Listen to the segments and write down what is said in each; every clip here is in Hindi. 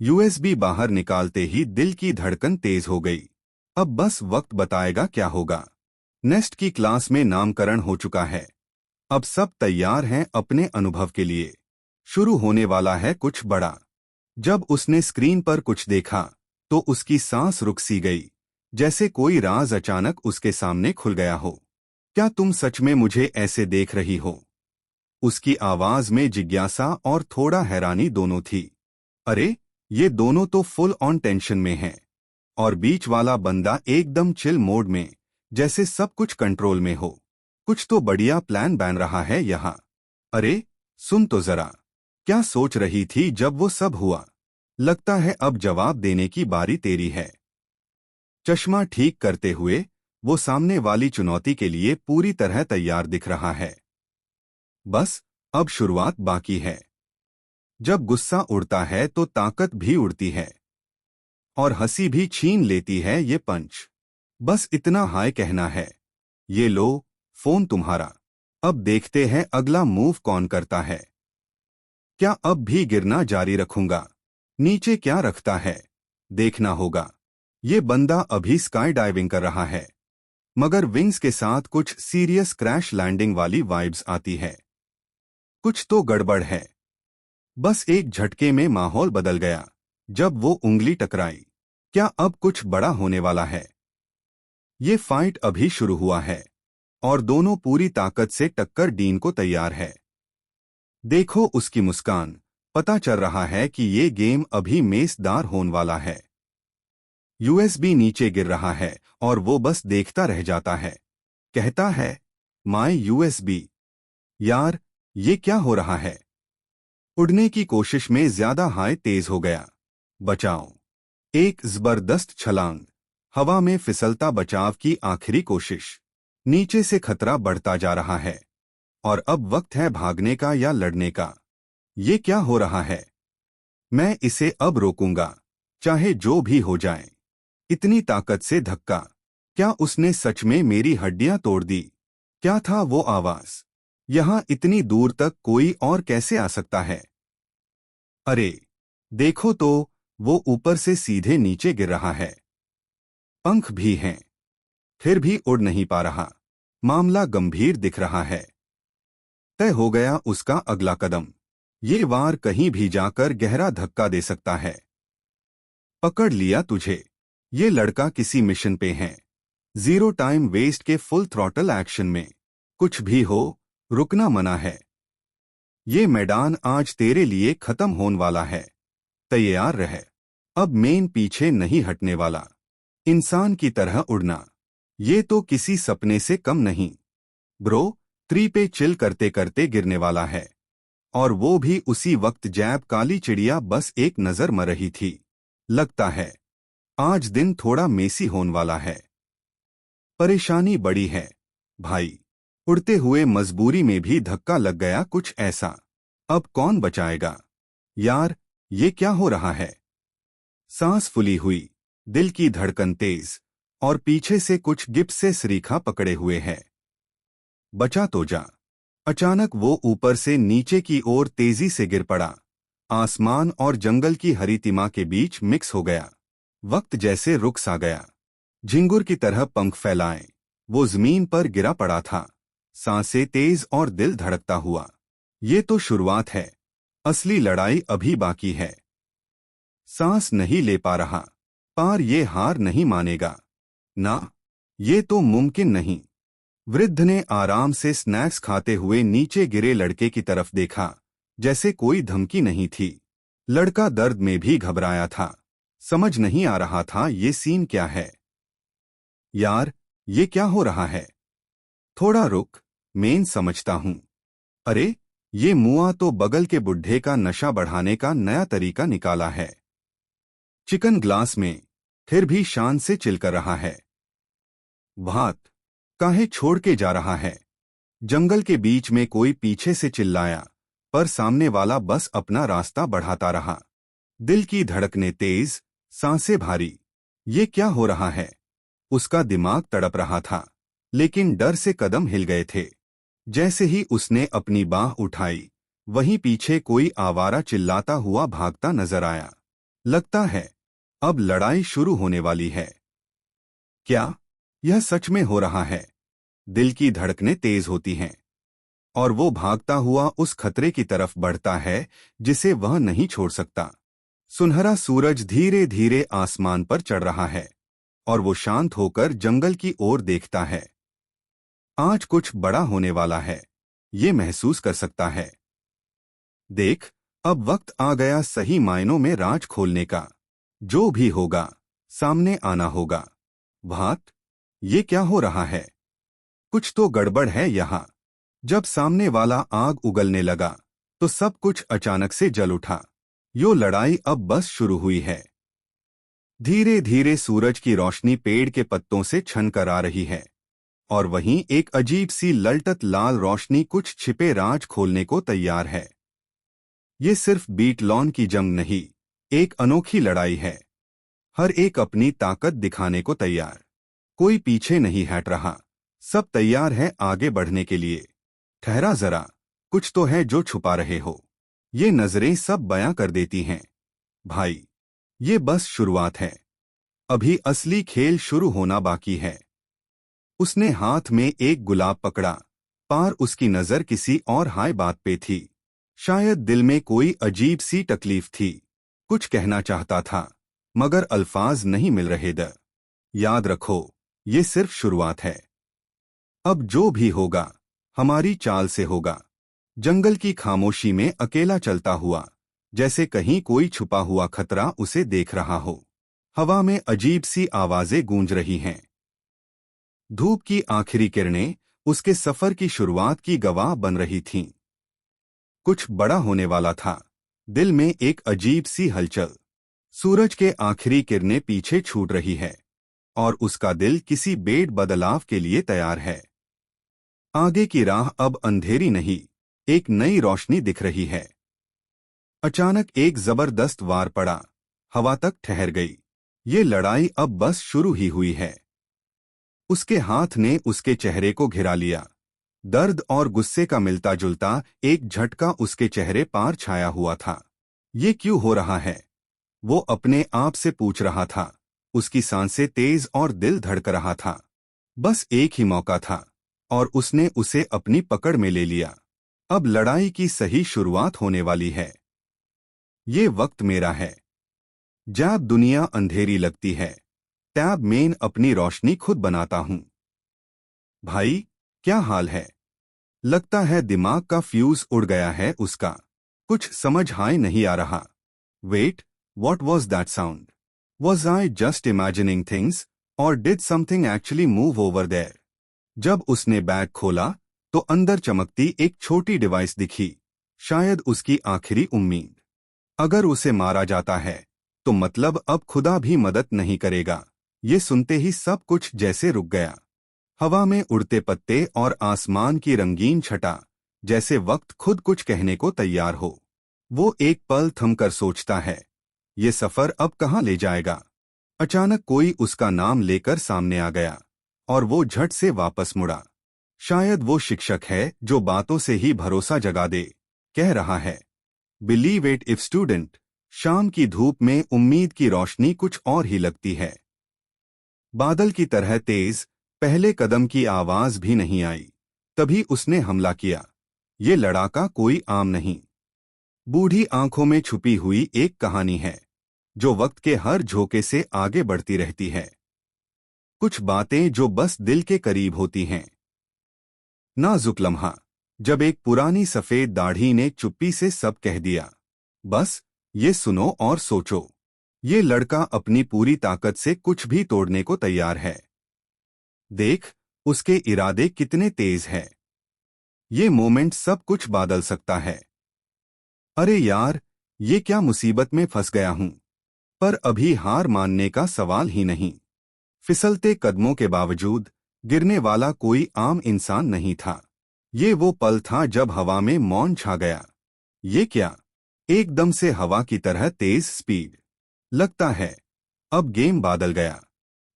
यूएसबी बाहर निकालते ही दिल की धड़कन तेज हो गई। अब बस वक्त बताएगा क्या होगा। नेस्ट की क्लास में नामकरण हो चुका है। अब सब तैयार हैं अपने अनुभव के लिए। शुरू होने वाला है कुछ बड़ा। जब उसने स्क्रीन पर कुछ देखा तो उसकी सांस रुक सी गई, जैसे कोई राज अचानक उसके सामने खुल गया हो। क्या तुम सच में मुझे ऐसे देख रही हो? उसकी आवाज में जिज्ञासा और थोड़ा हैरानी दोनों थी। अरे, ये दोनों तो फुल ऑन टेंशन में हैं। और बीच वाला बंदा एकदम चिल मोड में, जैसे सब कुछ कंट्रोल में हो। कुछ तो बढ़िया प्लान बन रहा है यहाँ। अरे, सुन तो जरा, क्या सोच रही थी जब वो सब हुआ? लगता है अब जवाब देने की बारी तेरी है। चश्मा ठीक करते हुए वो सामने वाली चुनौती के लिए पूरी तरह तैयार दिख रहा है। बस अब शुरुआत बाकी है। जब गुस्सा उड़ता है तो ताकत भी उड़ती है, और हंसी भी छीन लेती है ये पंच। बस इतना हाय कहना है। ये लो, फोन तुम्हारा। अब देखते हैं अगला मूव कौन करता है। क्या अब भी गिरना जारी रखूंगा? नीचे क्या रखता है देखना होगा। ये बंदा अभी स्काई डाइविंग कर रहा है, मगर विंग्स के साथ कुछ सीरियस क्रैश लैंडिंग वाली वाइब्स आती है। कुछ तो गड़बड़ है। बस एक झटके में माहौल बदल गया जब वो उंगली टकराई। क्या अब कुछ बड़ा होने वाला है? ये फाइट अभी शुरू हुआ है और दोनों पूरी ताकत से टक्कर डीन को तैयार है। देखो उसकी मुस्कान, पता चल रहा है कि ये गेम अभी मेजदार होने वाला है। यूएसबी नीचे गिर रहा है और वो बस देखता रह जाता है। कहता है, माय यूएसबी। यार, ये क्या हो रहा है? उड़ने की कोशिश में ज्यादा हाई तेज हो गया। बचाओ। एक जबरदस्त छलांग। हवा में फिसलता बचाव की आखिरी कोशिश। नीचे से खतरा बढ़ता जा रहा है और अब वक्त है भागने का या लड़ने का। ये क्या हो रहा है? मैं इसे अब रोकूंगा, चाहे जो भी हो जाए। इतनी ताकत से धक्का। क्या उसने सच में मेरी हड्डियां तोड़ दी? क्या था वो आवाज? यहां इतनी दूर तक कोई और कैसे आ सकता है? अरे, देखो तो, वो ऊपर से सीधे नीचे गिर रहा है। पंख भी हैं, फिर भी उड़ नहीं पा रहा। मामला गंभीर दिख रहा है। तय हो गया उसका अगला कदम। ये वार कहीं भी जाकर गहरा धक्का दे सकता है। पकड़ लिया तुझे। ये लड़का किसी मिशन पे है। जीरो टाइम वेस्ट के फुल थ्रॉटल एक्शन में। कुछ भी हो, रुकना मना है। ये मैदान आज तेरे लिए खत्म होने वाला है। तैयार रह। अब मेन पीछे नहीं हटने वाला। इंसान की तरह उड़ना, ये तो किसी सपने से कम नहीं। ब्रो, 3 पे चिल करते करते गिरने वाला है। और वो भी उसी वक्त जैब काली चिड़िया बस एक नजर मर रही थी। लगता है आज दिन थोड़ा मेसी होने वाला है। परेशानी बड़ी है भाई। उड़ते हुए मजबूरी में भी धक्का लग गया कुछ ऐसा। अब कौन बचाएगा? यार, ये क्या हो रहा है? सांस फूली हुई, दिल की धड़कन तेज, और पीछे से कुछ गिप्स से सरीखा पकड़े हुए है। बचा तो जा। अचानक वो ऊपर से नीचे की ओर तेजी से गिर पड़ा। आसमान और जंगल की हरीतिमा के बीच मिक्स हो गया। वक्त जैसे रुक सा गया। झिंगुर की तरह पंख फैलाए वो जमीन पर गिरा पड़ा था, सांसें तेज और दिल धड़कता हुआ। ये तो शुरुआत है, असली लड़ाई अभी बाकी है। सांस नहीं ले पा रहा, पर ये हार नहीं मानेगा। ना, ये तो मुमकिन नहीं। वृद्ध ने आराम से स्नैक्स खाते हुए नीचे गिरे लड़के की तरफ देखा, जैसे कोई धमकी नहीं थी। लड़का दर्द में भी घबराया था। समझ नहीं आ रहा था ये सीन क्या है। यार, ये क्या हो रहा है? थोड़ा रुक, मैं समझता हूं। अरे, ये मुआ तो बगल के बुढ़े का नशा बढ़ाने का नया तरीका निकाला है। चिकन ग्लास में, फिर भी शान से चिल कर रहा है। भात काहे छोड़ के जा रहा है? जंगल के बीच में कोई पीछे से चिल्लाया, पर सामने वाला बस अपना रास्ता बढ़ाता रहा। दिल की धड़कनें तेज, सांसें भारी। ये क्या हो रहा है? उसका दिमाग तड़प रहा था, लेकिन डर से कदम हिल गए थे। जैसे ही उसने अपनी बाह उठाई, वहीं पीछे कोई आवारा चिल्लाता हुआ भागता नजर आया। लगता है अब लड़ाई शुरू होने वाली है। क्या यह सच में हो रहा है? दिल की धड़कनें तेज होती हैं और वो भागता हुआ उस खतरे की तरफ बढ़ता है जिसे वह नहीं छोड़ सकता। सुनहरा सूरज धीरे धीरे आसमान पर चढ़ रहा है और वो शांत होकर जंगल की ओर देखता है। आज कुछ बड़ा होने वाला है, ये महसूस कर सकता है। देख, अब वक्त आ गया सही मायनों में राज खोलने का। जो भी होगा, सामने आना होगा। भात, ये क्या हो रहा है? कुछ तो गड़बड़ है यहाँ। जब सामने वाला आग उगलने लगा, तो सब कुछ अचानक से जल उठा। यो लड़ाई अब बस शुरू हुई है। धीरे धीरे सूरज की रोशनी पेड़ के पत्तों से छन कर आ रही है और वहीं एक अजीब सी ललटत लाल रोशनी कुछ छिपे राज खोलने को तैयार है। ये सिर्फ बीट लॉन की जंग नहीं, एक अनोखी लड़ाई है। हर एक अपनी ताकत दिखाने को तैयार। कोई पीछे नहीं हट रहा, सब तैयार है आगे बढ़ने के लिए। ठहरा जरा, कुछ तो है जो छुपा रहे हो। ये नजरें सब बयां कर देती हैं। भाई, ये बस शुरुआत है। अभी असली खेल शुरू होना बाकी है। उसने हाथ में एक गुलाब पकड़ा, पार उसकी नजर किसी और हाय बात पे थी। शायद दिल में कोई अजीब सी तकलीफ थी। कुछ कहना चाहता था, मगर अल्फाज नहीं मिल रहे द। याद रखो, ये सिर्फ शुरुआत है। अब जो भी होगा, हमारी चाल से होगा। जंगल की खामोशी में अकेला चलता हुआ, जैसे कहीं कोई छुपा हुआ खतरा उसे देख रहा हो। हवा में अजीब सी आवाजें गूंज रही हैं। धूप की आखिरी किरणें उसके सफर की शुरुआत की गवाह बन रही थीं। कुछ बड़ा होने वाला था। दिल में एक अजीब सी हलचल। सूरज के आखिरी किरणें पीछे छूट रही है और उसका दिल किसी बेड बदलाव के लिए तैयार है। आगे की राह अब अंधेरी नहीं, एक नई रोशनी दिख रही है। अचानक एक जबरदस्त वार पड़ा, हवा तक ठहर गई। ये लड़ाई अब बस शुरू ही हुई है। उसके हाथ ने उसके चेहरे को घिरा लिया। दर्द और गुस्से का मिलता जुलता एक झटका उसके चेहरे पार छाया हुआ था। ये क्यों हो रहा है? वो अपने आप से पूछ रहा था। उसकी सांसें तेज और दिल धड़क रहा था। बस एक ही मौका था और उसने उसे अपनी पकड़ में ले लिया। अब लड़ाई की सही शुरुआत होने वाली है। ये वक्त मेरा है। जब दुनिया अंधेरी लगती है, तब मैं अपनी रोशनी खुद बनाता हूँ। भाई, क्या हाल है? लगता है दिमाग का फ्यूज उड़ गया है उसका। कुछ समझ हाय नहीं आ रहा। Wait, what was that sound? Was I just imagining things, or did something actually move over there? जब उसने बैग खोला, तो अंदर चमकती एक छोटी डिवाइस दिखी। शायद उसकी आखिरी उम्मीद। अगर उसे मारा जाता है, तो मतलब अब खुदा भी मदद नहीं करेगा। ये सुनते ही सब कुछ जैसे रुक गया। हवा में उड़ते पत्ते और आसमान की रंगीन छटा, जैसे वक्त खुद कुछ कहने को तैयार हो। वो एक पल थमकर सोचता है, ये सफर अब कहाँ ले जाएगा? अचानक कोई उसका नाम लेकर सामने आ गया और वो झट से वापस मुड़ा। शायद वो शिक्षक है जो बातों से ही भरोसा जगा दे। कह रहा है, बिलीव इट इफ स्टूडेंट। शाम की धूप में उम्मीद की रोशनी कुछ और ही लगती है। बादल की तरह तेज, पहले कदम की आवाज भी नहीं आई। तभी उसने हमला किया। ये लड़ाका कोई आम नहीं। बूढ़ी आंखों में छुपी हुई एक कहानी है, जो वक्त के हर झोंके से आगे बढ़ती रहती है। कुछ बातें जो बस दिल के करीब होती हैं। नाजुक लम्हा, जब एक पुरानी सफेद दाढ़ी ने चुप्पी से सब कह दिया। बस, ये सुनो और सोचो। ये लड़का अपनी पूरी ताकत से कुछ भी तोड़ने को तैयार है। देख, उसके इरादे कितने तेज हैं। ये मोमेंट सब कुछ बदल सकता है। अरे यार, ये क्या मुसीबत में फंस गया हूं। पर अभी हार मानने का सवाल ही नहीं। फिसलते कदमों के बावजूद गिरने वाला कोई आम इंसान नहीं था। ये वो पल था जब हवा में मौन छा गया। ये क्या? एकदम से हवा की तरह तेज स्पीड। लगता है अब गेम बदल गया।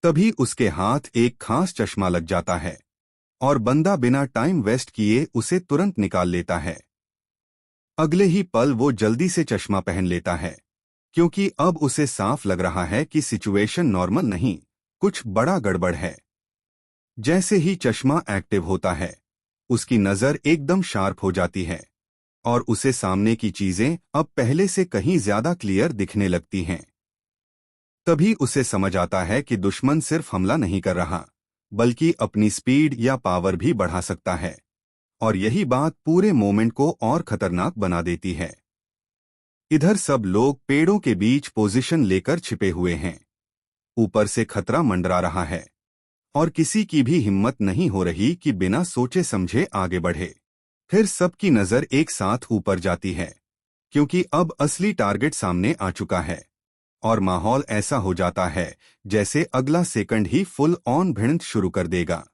तभी उसके हाथ एक खास चश्मा लग जाता है और बंदा बिना टाइम वेस्ट किए उसे तुरंत निकाल लेता है। अगले ही पल वो जल्दी से चश्मा पहन लेता है। क्योंकि अब उसे साफ लग रहा है कि सिचुएशन नॉर्मल नहीं, कुछ बड़ा गड़बड़ है। जैसे ही चश्मा एक्टिव होता है, उसकी नजर एकदम शार्प हो जाती है और उसे सामने की चीजें अब पहले से कहीं ज्यादा क्लियर दिखने लगती हैं। तभी उसे समझ आता है कि दुश्मन सिर्फ हमला नहीं कर रहा, बल्कि अपनी स्पीड या पावर भी बढ़ा सकता है, और यही बात पूरे मोमेंट को और खतरनाक बना देती है। इधर सब लोग पेड़ों के बीच पोजीशन लेकर छिपे हुए हैं। ऊपर से खतरा मंडरा रहा है और किसी की भी हिम्मत नहीं हो रही कि बिना सोचे समझे आगे बढ़े। फिर सबकी नजर एक साथ ऊपर जाती है, क्योंकि अब असली टारगेट सामने आ चुका है और माहौल ऐसा हो जाता है जैसे अगला सेकंड ही फुल ऑन भिड़ंत शुरू कर देगा।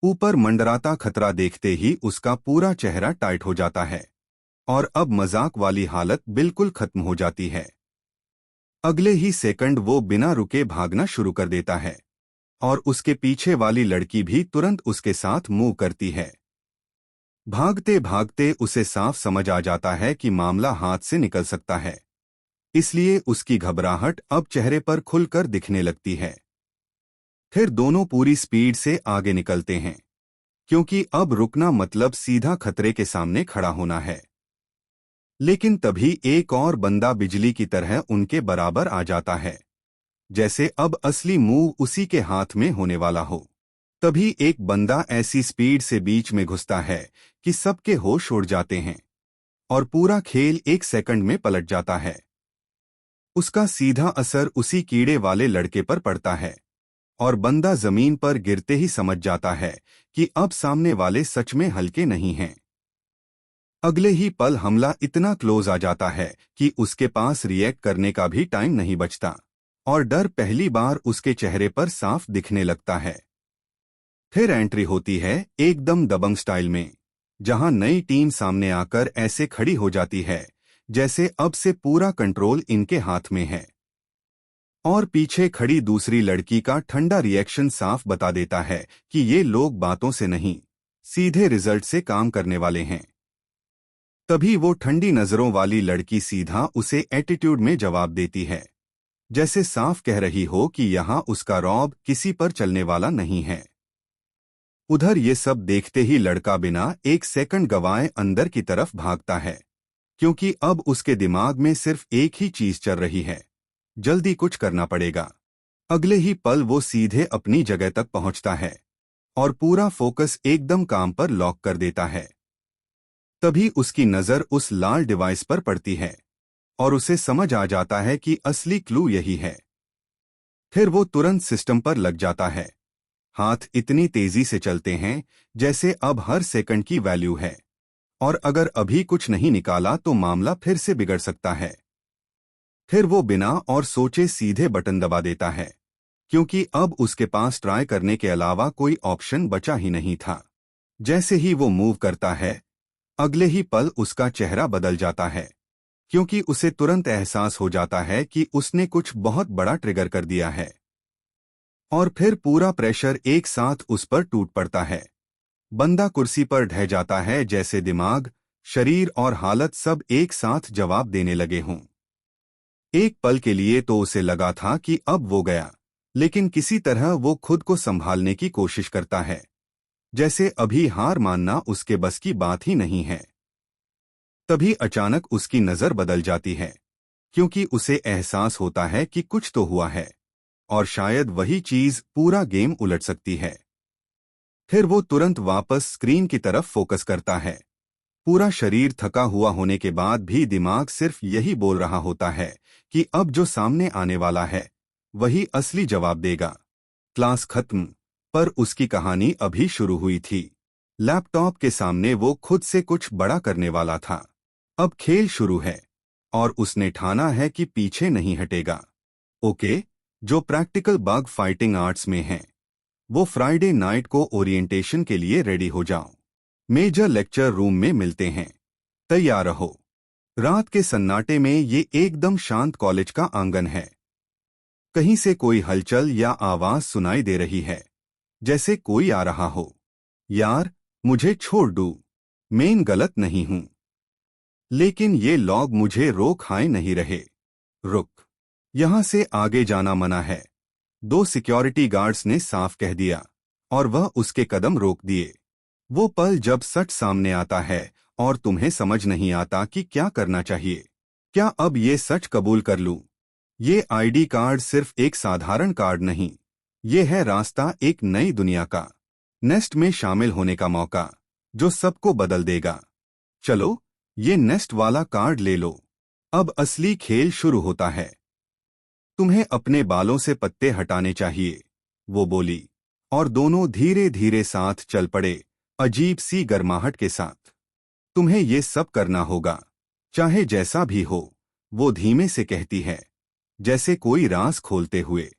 ऊपर मंडराता खतरा देखते ही उसका पूरा चेहरा टाइट हो जाता है और अब मजाक वाली हालत बिल्कुल खत्म हो जाती है। अगले ही सेकंड वो बिना रुके भागना शुरू कर देता है और उसके पीछे वाली लड़की भी तुरंत उसके साथ मूव करती है। भागते भागते उसे साफ समझ आ जाता है कि मामला हाथ से निकल सकता है, इसलिए उसकी घबराहट अब चेहरे पर खुलकर दिखने लगती है। फिर दोनों पूरी स्पीड से आगे निकलते हैं, क्योंकि अब रुकना मतलब सीधा खतरे के सामने खड़ा होना है। लेकिन तभी एक और बंदा बिजली की तरह उनके बराबर आ जाता है, जैसे अब असली मूव उसी के हाथ में होने वाला हो। तभी एक बंदा ऐसी स्पीड से बीच में घुसता है कि सबके होश उड़ जाते हैं और पूरा खेल एक सेकंड में पलट जाता है। उसका सीधा असर उसी कीड़े वाले लड़के पर पड़ता है और बंदा जमीन पर गिरते ही समझ जाता है कि अब सामने वाले सच में हल्के नहीं हैं। अगले ही पल हमला इतना क्लोज आ जाता है कि उसके पास रिएक्ट करने का भी टाइम नहीं बचता और डर पहली बार उसके चेहरे पर साफ दिखने लगता है। फिर एंट्री होती है एकदम दबंग स्टाइल में, जहां नई टीम सामने आकर ऐसे खड़ी हो जाती है जैसे अब से पूरा कंट्रोल इनके हाथ में है। और पीछे खड़ी दूसरी लड़की का ठंडा रिएक्शन साफ बता देता है कि ये लोग बातों से नहीं, सीधे रिजल्ट से काम करने वाले हैं। तभी वो ठंडी नजरों वाली लड़की सीधा उसे एटीट्यूड में जवाब देती है, जैसे साफ कह रही हो कि यहाँ उसका रौब किसी पर चलने वाला नहीं है। उधर ये सब देखते ही लड़का बिना एक सेकंड गवाए अंदर की तरफ भागता है, क्योंकि अब उसके दिमाग में सिर्फ एक ही चीज चल रही है, जल्दी कुछ करना पड़ेगा। अगले ही पल वो सीधे अपनी जगह तक पहुंचता है और पूरा फोकस एकदम काम पर लॉक कर देता है। तभी उसकी नजर उस लाल डिवाइस पर पड़ती है और उसे समझ आ जाता है कि असली क्लू यही है। फिर वो तुरंत सिस्टम पर लग जाता है। हाथ इतनी तेजी से चलते हैं जैसे अब हर सेकंड की वैल्यू है और अगर अभी कुछ नहीं निकाला तो मामला फिर से बिगड़ सकता है। फिर वो बिना और सोचे सीधे बटन दबा देता है, क्योंकि अब उसके पास ट्राई करने के अलावा कोई ऑप्शन बचा ही नहीं था। जैसे ही वो मूव करता है, अगले ही पल उसका चेहरा बदल जाता है, क्योंकि उसे तुरंत एहसास हो जाता है कि उसने कुछ बहुत बड़ा ट्रिगर कर दिया है। और फिर पूरा प्रेशर एक साथ उस पर टूट पड़ता है। बंदा कुर्सी पर ढह जाता है, जैसे दिमाग, शरीर और हालत सब एक साथ जवाब देने लगे हों। एक पल के लिए तो उसे लगा था कि अब वो गया, लेकिन किसी तरह वो खुद को संभालने की कोशिश करता है, जैसे अभी हार मानना उसके बस की बात ही नहीं है। तभी अचानक उसकी नजर बदल जाती है, क्योंकि उसे एहसास होता है कि कुछ तो हुआ है और शायद वही चीज पूरा गेम उलट सकती है। फिर वो तुरंत वापस स्क्रीन की तरफ फोकस करता है। पूरा शरीर थका हुआ होने के बाद भी दिमाग सिर्फ यही बोल रहा होता है कि अब जो सामने आने वाला है वही असली जवाब देगा। क्लास खत्म, पर उसकी कहानी अभी शुरू हुई थी। लैपटॉप के सामने वो खुद से कुछ बड़ा करने वाला था। अब खेल शुरू है और उसने ठाना है कि पीछे नहीं हटेगा। ओके, जो प्रैक्टिकल बग फाइटिंग आर्ट्स में हैं, वो फ्राइडे नाइट को ओरिएंटेशन के लिए रेडी हो जाओ। मेजर लेक्चर रूम में मिलते हैं, तैयार रहो। रात के सन्नाटे में ये एकदम शांत कॉलेज का आंगन है। कहीं से कोई हलचल या आवाज सुनाई दे रही है, जैसे कोई आ रहा हो। यार, मुझे छोड़ दो, मैं गलत नहीं हूं, लेकिन ये लोग मुझे रोक हाय नहीं रहे। रुक, यहाँ से आगे जाना मना है, दो सिक्योरिटी गार्ड्स ने साफ कह दिया, और वह उसके कदम रोक दिए। वो पल जब सच सामने आता है और तुम्हें समझ नहीं आता कि क्या करना चाहिए। क्या अब ये सच कबूल कर लूं? ये आईडी कार्ड सिर्फ एक साधारण कार्ड नहीं, ये है रास्ता एक नई दुनिया का, नेस्ट में शामिल होने का मौका, जो सबको बदल देगा। चलो, ये नेस्ट वाला कार्ड ले लो, अब असली खेल शुरू होता है। तुम्हें अपने बालों से पत्ते हटाने चाहिए, वो बोली, और दोनों धीरे धीरे साथ चल पड़े, अजीब सी गर्माहट के साथ। तुम्हें ये सब करना होगा, चाहे जैसा भी हो, वो धीमे से कहती है, जैसे कोई राज खोलते हुए।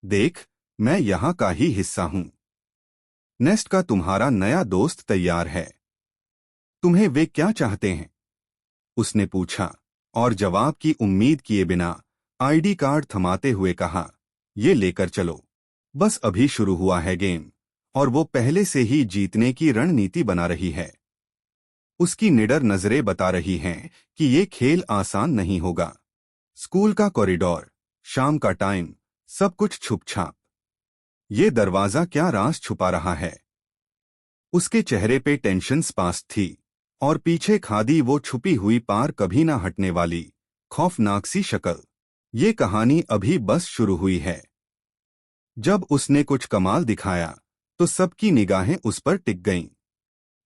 देख, मैं यहाँ का ही हिस्सा हूँ। नेस्ट का तुम्हारा नया दोस्त तैयार है। तुम्हें वे क्या चाहते हैं? उसने पूछा, और जवाब की उम्मीद किए बिना आईडी कार्ड थमाते हुए कहा, ये लेकर चलो। बस अभी शुरू हुआ है गेम, और वो पहले से ही जीतने की रणनीति बना रही है। उसकी निडर नजरें बता रही हैं कि ये खेल आसान नहीं होगा। स्कूल का कॉरिडोर, शाम का टाइम, सब कुछ छुप छाप। ये दरवाजा क्या राज छुपा रहा है? उसके चेहरे पे टेंशन स्पास्ट थी, और पीछे खादी वो छुपी हुई पार कभी ना हटने वाली खौफनाक सी शक्ल। ये कहानी अभी बस शुरू हुई है। जब उसने कुछ कमाल दिखाया तो सबकी निगाहें उस पर टिक गईं।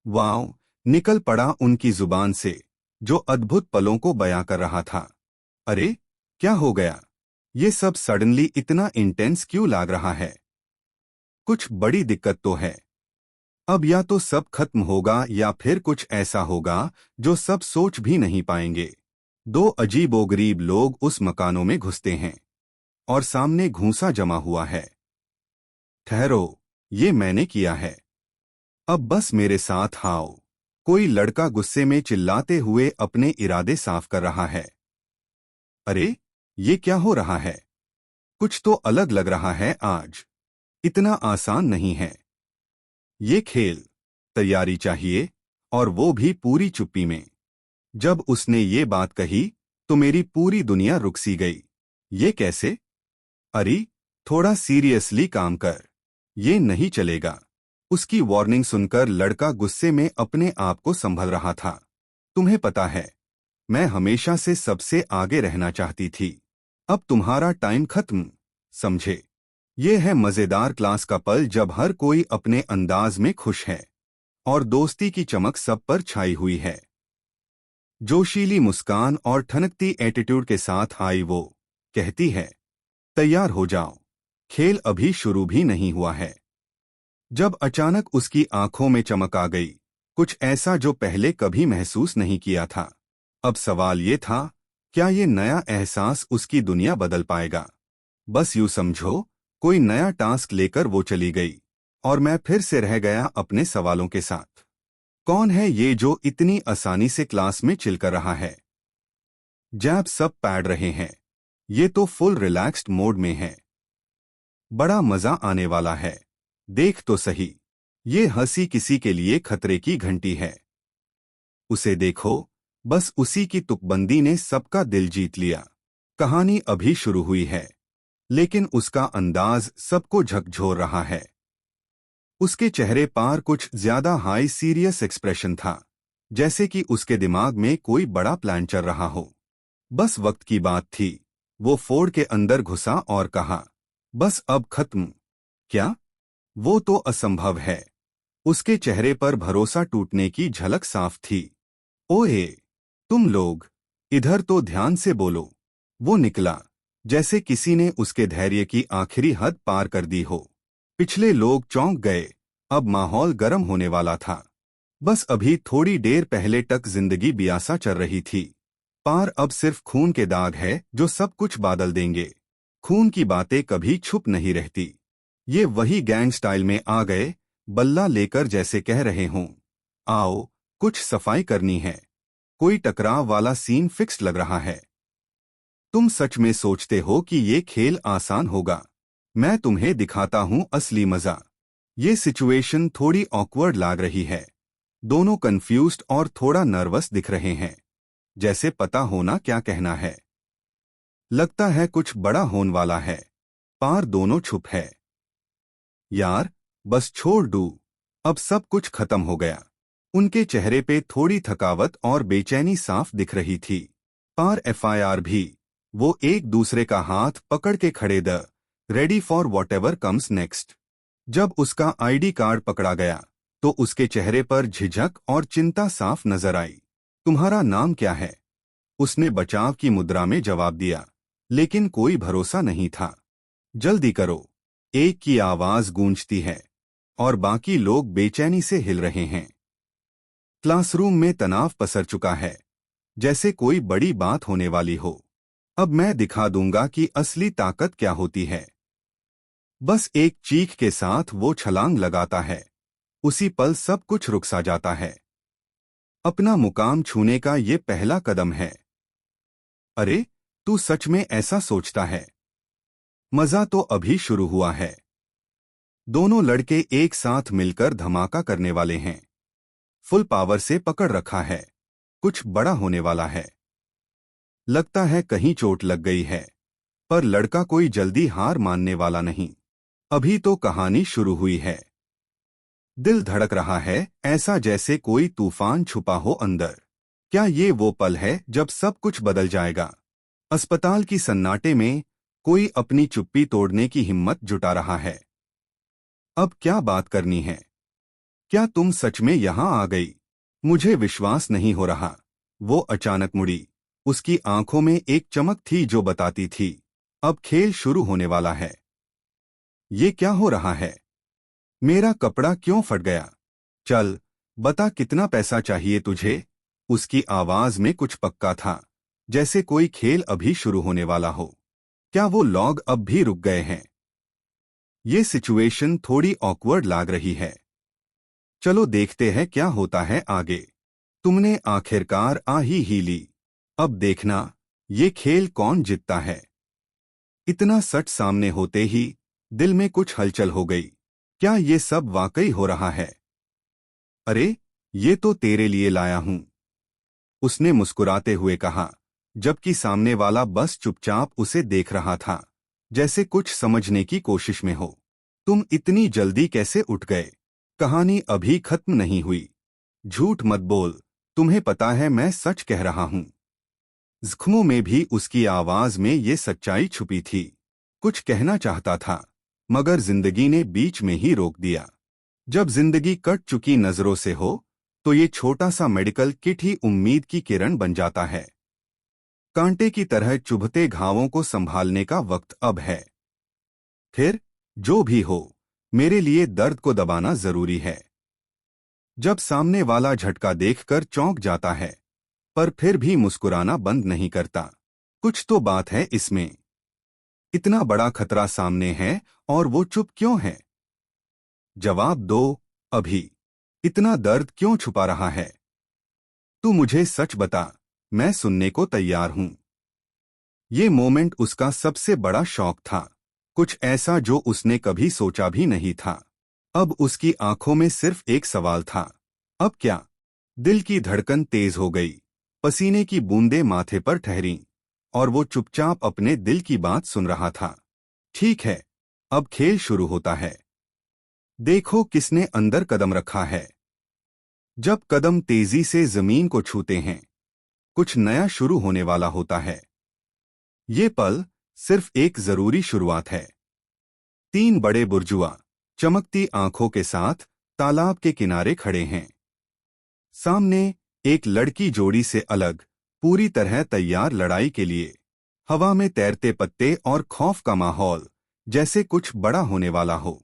वाओ, निकल पड़ा उनकी जुबान से, जो अद्भुत पलों को बयां कर रहा था। अरे, क्या हो गया? ये सब सडनली इतना इंटेंस क्यों लग रहा है? कुछ बड़ी दिक्कत तो है। अब या तो सब खत्म होगा या फिर कुछ ऐसा होगा जो सब सोच भी नहीं पाएंगे। दो अजीबोगरीब लोग उस मकानों में घुसते हैं, और सामने घूंसा जमा हुआ है। ठहरो, ये मैंने किया है। अब बस मेरे साथ आओ। कोई लड़का गुस्से में चिल्लाते हुए अपने इरादे साफ कर रहा है। अरे, ये क्या हो रहा है? कुछ तो अलग लग रहा है आज। इतना आसान नहीं है ये खेल। तैयारी चाहिए, और वो भी पूरी चुप्पी में। जब उसने ये बात कही तो मेरी पूरी दुनिया रुक सी गई। ये कैसे? अरे, थोड़ा सीरियसली काम कर, ये नहीं चलेगा। उसकी वार्निंग सुनकर लड़का गुस्से में अपने आप को संभल रहा था। तुम्हें पता है, मैं हमेशा से सबसे आगे रहना चाहती थी। अब तुम्हारा टाइम खत्म, समझे? ये है मजेदार क्लास का पल जब हर कोई अपने अंदाज में खुश है, और दोस्ती की चमक सब पर छाई हुई है। जोशीली मुस्कान और ठनकती एटीट्यूड के साथ आई वो, कहती है, तैयार हो जाओ, खेल अभी शुरू भी नहीं हुआ है। जब अचानक उसकी आंखों में चमक आ गई, कुछ ऐसा जो पहले कभी महसूस नहीं किया था। अब सवाल ये था, क्या ये नया एहसास उसकी दुनिया बदल पाएगा? बस यूं समझो, कोई नया टास्क लेकर वो चली गई, और मैं फिर से रह गया अपने सवालों के साथ। कौन है ये जो इतनी आसानी से क्लास में चिल कर रहा है? जैब सब पैड रहे हैं, ये तो फुल रिलैक्स्ड मोड में है। बड़ा मजा आने वाला है। देख तो सही, ये हंसी किसी के लिए खतरे की घंटी है। उसे देखो, बस उसी की तुकबंदी ने सबका दिल जीत लिया। कहानी अभी शुरू हुई है, लेकिन उसका अंदाज सबको झकझोर रहा है। उसके चेहरे पर कुछ ज्यादा हाई सीरियस एक्सप्रेशन था, जैसे कि उसके दिमाग में कोई बड़ा प्लान चल रहा हो। बस वक्त की बात थी। वो फोर्ड के अंदर घुसा और कहा, बस अब खत्म। क्या? वो तो असंभव है। उसके चेहरे पर भरोसा टूटने की झलक साफ थी। ओए, तुम लोग, इधर तो ध्यान से बोलो। वो निकला, जैसे किसी ने उसके धैर्य की आखिरी हद पार कर दी हो। पिछले लोग चौंक गए, अब माहौल गर्म होने वाला था। बस अभी थोड़ी देर पहले तक जिंदगी बियासा चल रही थी, पार अब सिर्फ खून के दाग है जो सब कुछ बादल देंगे। खून की बातें कभी छुप नहीं रहती। ये वही गैंग स्टाइल में आ गए, बल्ला लेकर जैसे कह रहे हों, आओ, कुछ सफाई करनी है। कोई टकराव वाला सीन फिक्स लग रहा है। तुम सच में सोचते हो कि ये खेल आसान होगा? मैं तुम्हें दिखाता हूँ असली मजा। ये सिचुएशन थोड़ी ऑकवर्ड लग रही है। दोनों कंफ्यूज्ड और थोड़ा नर्वस दिख रहे हैं, जैसे पता होना क्या कहना है। लगता है कुछ बड़ा होने वाला है। पार दोनों चुप है। यार, बस छोड़ दू, अब सब कुछ खत्म हो गया। उनके चेहरे पे थोड़ी थकावट और बेचैनी साफ दिख रही थी। पार एफआईआर भी। वो एक दूसरे का हाथ पकड़ के खड़े the ready for whatever comes next. जब उसका आईडी कार्ड पकड़ा गया तो उसके चेहरे पर झिझक और चिंता साफ नजर आई। तुम्हारा नाम क्या है? उसने बचाव की मुद्रा में जवाब दिया, लेकिन कोई भरोसा नहीं था। जल्दी करो, एक की आवाज गूंजती है और बाकी लोग बेचैनी से हिल रहे हैं। क्लासरूम में तनाव पसर चुका है, जैसे कोई बड़ी बात होने वाली हो। अब मैं दिखा दूंगा कि असली ताकत क्या होती है। बस एक चीख के साथ वो छलांग लगाता है। उसी पल सब कुछ रुक सा जाता है। अपना मुकाम छूने का ये पहला कदम है। अरे, तू सच में ऐसा सोचता है? मजा तो अभी शुरू हुआ है। दोनों लड़के एक साथ मिलकर धमाका करने वाले हैं। फुल पावर से पकड़ रखा है। कुछ बड़ा होने वाला है। लगता है कहीं चोट लग गई है, पर लड़का कोई जल्दी हार मानने वाला नहीं। अभी तो कहानी शुरू हुई है। दिल धड़क रहा है, ऐसा जैसे कोई तूफान छुपा हो अंदर। क्या ये वो पल है जब सब कुछ बदल जाएगा? अस्पताल की सन्नाटे में कोई अपनी चुप्पी तोड़ने की हिम्मत जुटा रहा है। अब क्या बात करनी है? क्या तुम सच में यहां आ गई? मुझे विश्वास नहीं हो रहा। वो अचानक मुड़ी। उसकी आंखों में एक चमक थी जो बताती थी, अब खेल शुरू होने वाला है। ये क्या हो रहा है? मेरा कपड़ा क्यों फट गया? चल, बता कितना पैसा चाहिए तुझे? उसकी आवाज में कुछ पक्का था, जैसे कोई खेल अभी शुरू होने वाला हो। क्या वो लोग अब भी रुक गए हैं? ये सिचुएशन थोड़ी ऑकवर्ड लग रही है। चलो देखते हैं क्या होता है आगे। तुमने आखिरकार आ ही ली। अब देखना, ये खेल कौन जीतता है। इतना सच सामने होते ही दिल में कुछ हलचल हो गई। क्या ये सब वाकई हो रहा है? अरे, ये तो तेरे लिए लाया हूं, उसने मुस्कुराते हुए कहा, जबकि सामने वाला बस चुपचाप उसे देख रहा था, जैसे कुछ समझने की कोशिश में हो। तुम इतनी जल्दी कैसे उठ गए? कहानी अभी खत्म नहीं हुई। झूठ मत बोल, तुम्हें पता है मैं सच कह रहा हूं। जख्मों में भी उसकी आवाज में ये सच्चाई छुपी थी। कुछ कहना चाहता था, मगर जिंदगी ने बीच में ही रोक दिया। जब जिंदगी कट चुकी नजरों से हो, तो ये छोटा सा मेडिकल किट ही उम्मीद की किरण बन जाता है। कांटे की तरह चुभते घावों को संभालने का वक्त अब है। फिर जो भी हो, मेरे लिए दर्द को दबाना जरूरी है। जब सामने वाला झटका देखकर चौंक जाता है, पर फिर भी मुस्कुराना बंद नहीं करता। कुछ तो बात है इसमें। इतना बड़ा खतरा सामने है और वो चुप क्यों है? जवाब दो अभी। इतना दर्द क्यों छुपा रहा है? तू मुझे सच बता, मैं सुनने को तैयार हूं। ये मोमेंट उसका सबसे बड़ा शौक था। कुछ ऐसा जो उसने कभी सोचा भी नहीं था। अब उसकी आंखों में सिर्फ एक सवाल था, अब क्या? दिल की धड़कन तेज हो गई। पसीने की बूंदें माथे पर ठहरीं और वो चुपचाप अपने दिल की बात सुन रहा था। ठीक है, अब खेल शुरू होता है। देखो किसने अंदर कदम रखा है। जब कदम तेजी से जमीन को छूते हैं, कुछ नया शुरू होने वाला होता है। ये पल सिर्फ एक जरूरी शुरुआत है। तीन बड़े बुर्जुआ चमकती आंखों के साथ तालाब के किनारे खड़े हैं। सामने एक लड़की जोड़ी से अलग, पूरी तरह तैयार लड़ाई के लिए। हवा में तैरते पत्ते और खौफ का माहौल, जैसे कुछ बड़ा होने वाला हो।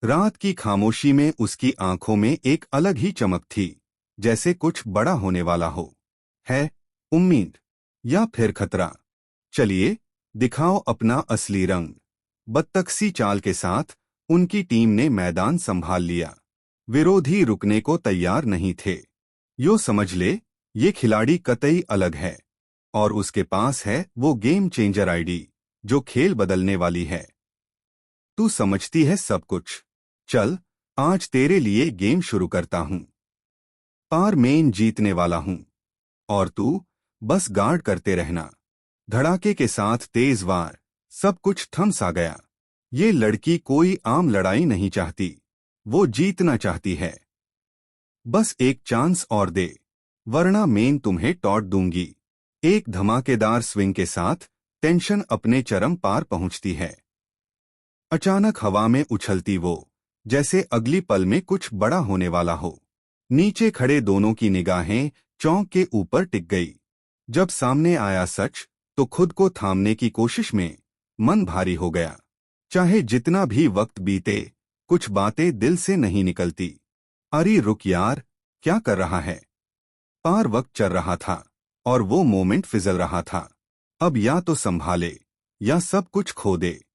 रात की खामोशी में उसकी आंखों में एक अलग ही चमक थी, जैसे कुछ बड़ा होने वाला हो। है उम्मीद या फिर खतरा? चलिए, दिखाओ अपना असली रंग। बत्तखसी चाल के साथ उनकी टीम ने मैदान संभाल लिया। विरोधी रुकने को तैयार नहीं थे। यो समझ ले, ये खिलाड़ी कतई अलग है और उसके पास है वो गेम चेंजर आईडी, जो खेल बदलने वाली है। तू समझती है सब कुछ। चल, आज तेरे लिए गेम शुरू करता हूं। पार मेन जीतने वाला हूं और तू बस गार्ड करते रहना। धड़ाके के साथ तेज वार, सब कुछ थम सा गया। ये लड़की कोई आम लड़ाई नहीं चाहती, वो जीतना चाहती है। बस एक चांस और दे, वरना मैं तुम्हें टॉट दूंगी। एक धमाकेदार स्विंग के साथ टेंशन अपने चरम पार पहुंचती है। अचानक हवा में उछलती वो, जैसे अगली पल में कुछ बड़ा होने वाला हो। नीचे खड़े दोनों की निगाहें चौंक के ऊपर टिक गई। जब सामने आया सच, तो खुद को थामने की कोशिश में मन भारी हो गया। चाहे जितना भी वक्त बीते, कुछ बातें दिल से नहीं निकलती। अरे रुक यार, क्या कर रहा है? पार वक्त चल रहा था और वो मोमेंट फिसल रहा था। अब या तो संभाले या सब कुछ खो दे।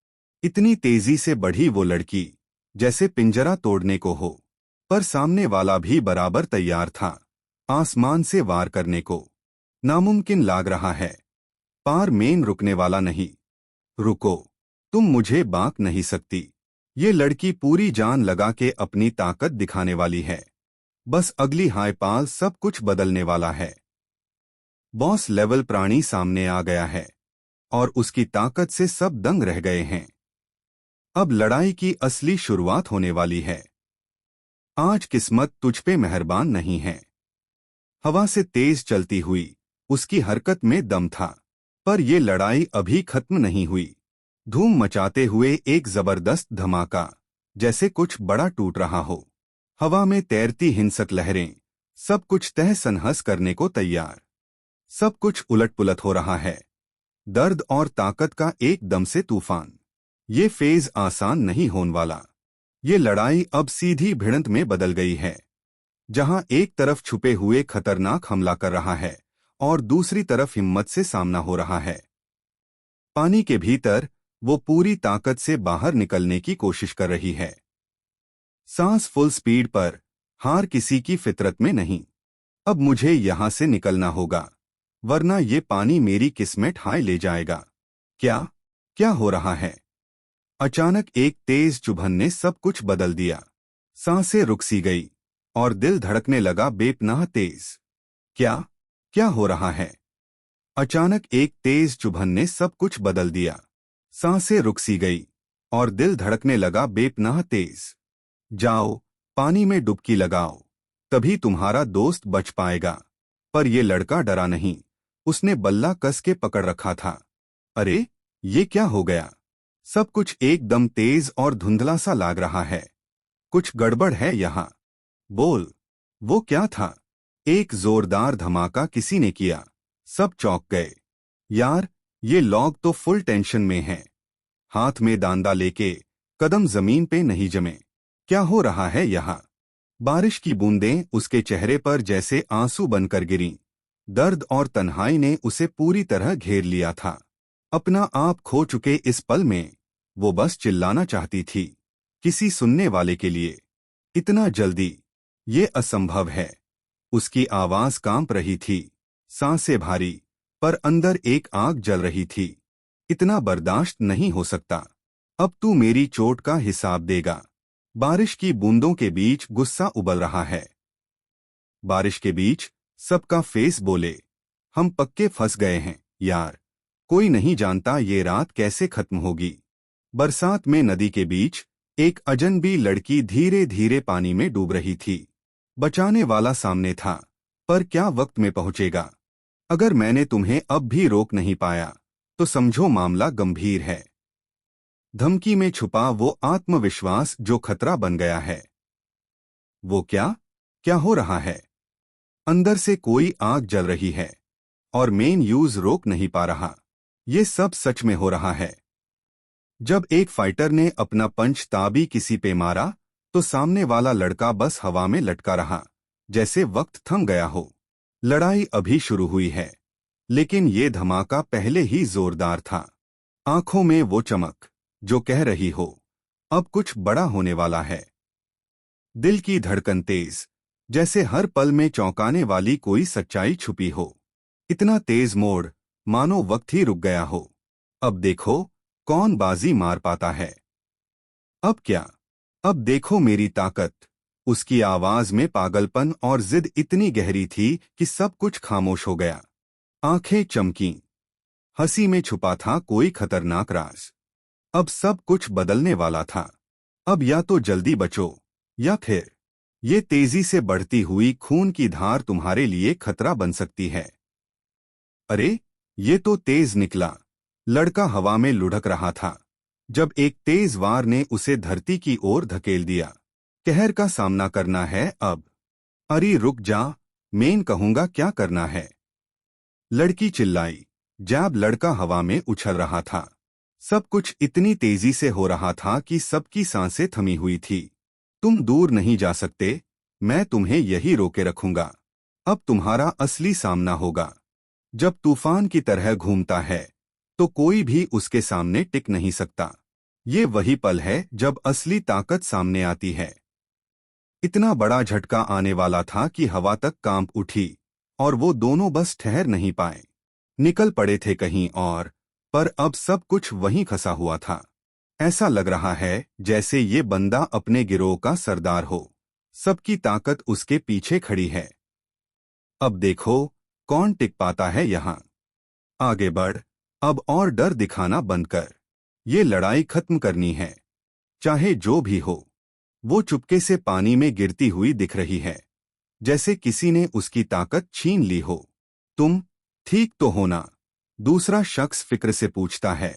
इतनी तेजी से बढ़ी वो लड़की, जैसे पिंजरा तोड़ने को हो। पर सामने वाला भी बराबर तैयार था, आसमान से वार करने को। नामुमकिन लाग रहा है, पार मेन रुकने वाला नहीं। रुको, तुम मुझे बांक नहीं सकती। ये लड़की पूरी जान लगा के अपनी ताकत दिखाने वाली है। बस अगली हाई पाल सब कुछ बदलने वाला है। बॉस लेवल प्राणी सामने आ गया है और उसकी ताकत से सब दंग रह गए हैं। अब लड़ाई की असली शुरुआत होने वाली है। आज किस्मत तुझ पे मेहरबान नहीं है। हवा से तेज चलती हुई उसकी हरकत में दम था। पर ये लड़ाई अभी खत्म नहीं हुई। धूम मचाते हुए एक जबरदस्त धमाका, जैसे कुछ बड़ा टूट रहा हो। हवा में तैरती हिंसक लहरें, सब कुछ तहस नहस करने को तैयार। सब कुछ उलट-पुलट हो रहा है। दर्द और ताकत का एकदम से तूफान। ये फेज आसान नहीं होने वाला। ये लड़ाई अब सीधी भिड़ंत में बदल गई है, जहां एक तरफ छुपे हुए खतरनाक हमला कर रहा है और दूसरी तरफ हिम्मत से सामना हो रहा है। पानी के भीतर वो पूरी ताकत से बाहर निकलने की कोशिश कर रही है। सांस फुल स्पीड पर, हार किसी की फितरत में नहीं। अब मुझे यहां से निकलना होगा, वरना ये पानी मेरी किस्मत हाय ले जाएगा। क्या क्या हो रहा है? अचानक एक तेज चुभन ने सब कुछ बदल दिया। सांसें रुक सी गई और दिल धड़कने लगा बेपनाह तेज। क्या क्या हो रहा है? अचानक एक तेज चुभन ने सब कुछ बदल दिया। सांसें रुक सी गई और दिल धड़कने लगा बेपनाह तेज। जाओ, पानी में डुबकी लगाओ, तभी तुम्हारा दोस्त बच पाएगा। पर यह लड़का डरा नहीं, उसने बल्ला कस के पकड़ रखा था। अरे, ये क्या हो गया? सब कुछ एकदम तेज और धुंधला सा लग रहा है। कुछ गड़बड़ है यहाँ। बोल, वो क्या था? एक जोरदार धमाका किसी ने किया। सब चौंक गए। यार, ये लॉग तो फुल टेंशन में है। हाथ में दांदा लेके कदम जमीन पे नहीं जमे। क्या हो रहा है यहाँ? बारिश की बूंदें उसके चेहरे पर जैसे आंसू बनकर गिरीं। दर्द और तन्हाई ने उसे पूरी तरह घेर लिया था। अपना आप खो चुके इस पल में वो बस चिल्लाना चाहती थी, किसी सुनने वाले के लिए। इतना जल्दी, ये असंभव है। उसकी आवाज कांप रही थी, सांसें भारी, पर अंदर एक आग जल रही थी। इतना बर्दाश्त नहीं हो सकता। अब तू मेरी चोट का हिसाब देगा। बारिश की बूंदों के बीच गुस्सा उबल रहा है। बारिश के बीच सबका फेस बोले, हम पक्के फंस गए हैं यार। कोई नहीं जानता ये रात कैसे खत्म होगी। बरसात में नदी के बीच एक अजनबी लड़की धीरे धीरे पानी में डूब रही थी। बचाने वाला सामने था, पर क्या वक्त में पहुंचेगा? अगर मैंने तुम्हें अब भी रोक नहीं पाया, तो समझो मामला गंभीर है। धमकी में छुपा वो आत्मविश्वास जो खतरा बन गया है। वो क्या क्या हो रहा है? अंदर से कोई आग जल रही है और मेन यूज रोक नहीं पा रहा। ये सब सच में हो रहा है। जब एक फाइटर ने अपना पंच ताबी किसी पे मारा, तो सामने वाला लड़का बस हवा में लटका रहा, जैसे वक्त थम गया हो। लड़ाई अभी शुरू हुई है, लेकिन ये धमाका पहले ही जोरदार था। आंखों में वो चमक जो कह रही हो, अब कुछ बड़ा होने वाला है। दिल की धड़कन तेज, जैसे हर पल में चौंकाने वाली कोई सच्चाई छुपी हो। इतना तेज मोड़, मानो वक्त ही रुक गया हो। अब देखो कौन बाजी मार पाता है। अब क्या? अब देखो मेरी ताकत। उसकी आवाज में पागलपन और जिद इतनी गहरी थी कि सब कुछ खामोश हो गया। आंखें चमकीं, हंसी में छुपा था कोई खतरनाक राज। अब सब कुछ बदलने वाला था। अब या तो जल्दी बचो या फिर ये तेजी से बढ़ती हुई खून की धार तुम्हारे लिए खतरा बन सकती है। अरे, ये तो तेज निकला। लड़का हवा में लुढ़क रहा था जब एक तेज वार ने उसे धरती की ओर धकेल दिया। कहर का सामना करना है अब। अरे रुक जा, मैं कहूंगा क्या करना है। लड़की चिल्लाई जब लड़का हवा में उछल रहा था। सब कुछ इतनी तेजी से हो रहा था कि सबकी सांसें थमी हुई थी। तुम दूर नहीं जा सकते, मैं तुम्हें यही रोके रखूंगा। अब तुम्हारा असली सामना होगा। जब तूफान की तरह घूमता है तो कोई भी उसके सामने टिक नहीं सकता। ये वही पल है जब असली ताकत सामने आती है। इतना बड़ा झटका आने वाला था कि हवा तक कांप उठी और वो दोनों बस ठहर नहीं पाए। निकल पड़े थे कहीं और, पर अब सब कुछ वहीं फंसा हुआ था। ऐसा लग रहा है जैसे ये बंदा अपने गिरोह का सरदार हो। सबकी ताकत उसके पीछे खड़ी है। अब देखो कौन टिक पाता है यहाँ। आगे बढ़, अब और डर दिखाना बंद कर। ये लड़ाई खत्म करनी है, चाहे जो भी हो। वो चुपके से पानी में गिरती हुई दिख रही है, जैसे किसी ने उसकी ताकत छीन ली हो। तुम ठीक तो हो ना? दूसरा शख्स फिक्र से पूछता है।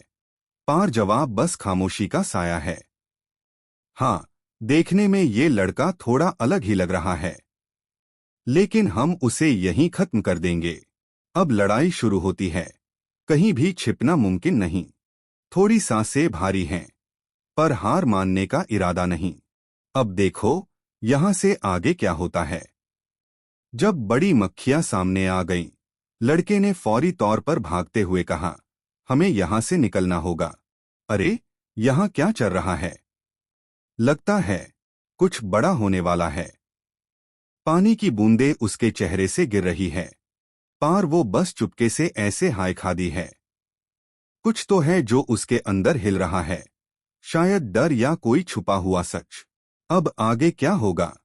पार जवाब बस खामोशी का साया है। हाँ, देखने में ये लड़का थोड़ा अलग ही लग रहा है, लेकिन हम उसे यहीं खत्म कर देंगे। अब लड़ाई शुरू होती है, कहीं भी छिपना मुमकिन नहीं। थोड़ी सांसें भारी हैं, पर हार मानने का इरादा नहीं। अब देखो यहां से आगे क्या होता है। जब बड़ी मक्खियां सामने आ गईं, लड़के ने फौरी तौर पर भागते हुए कहा, हमें यहां से निकलना होगा। अरे, यहां क्या चल रहा है? लगता है कुछ बड़ा होने वाला है। पानी की बूंदें उसके चेहरे से गिर रही है, पार वो बस चुपके से ऐसे हाय खादी है। कुछ तो है जो उसके अंदर हिल रहा है, शायद डर या कोई छुपा हुआ सच। अब आगे क्या होगा?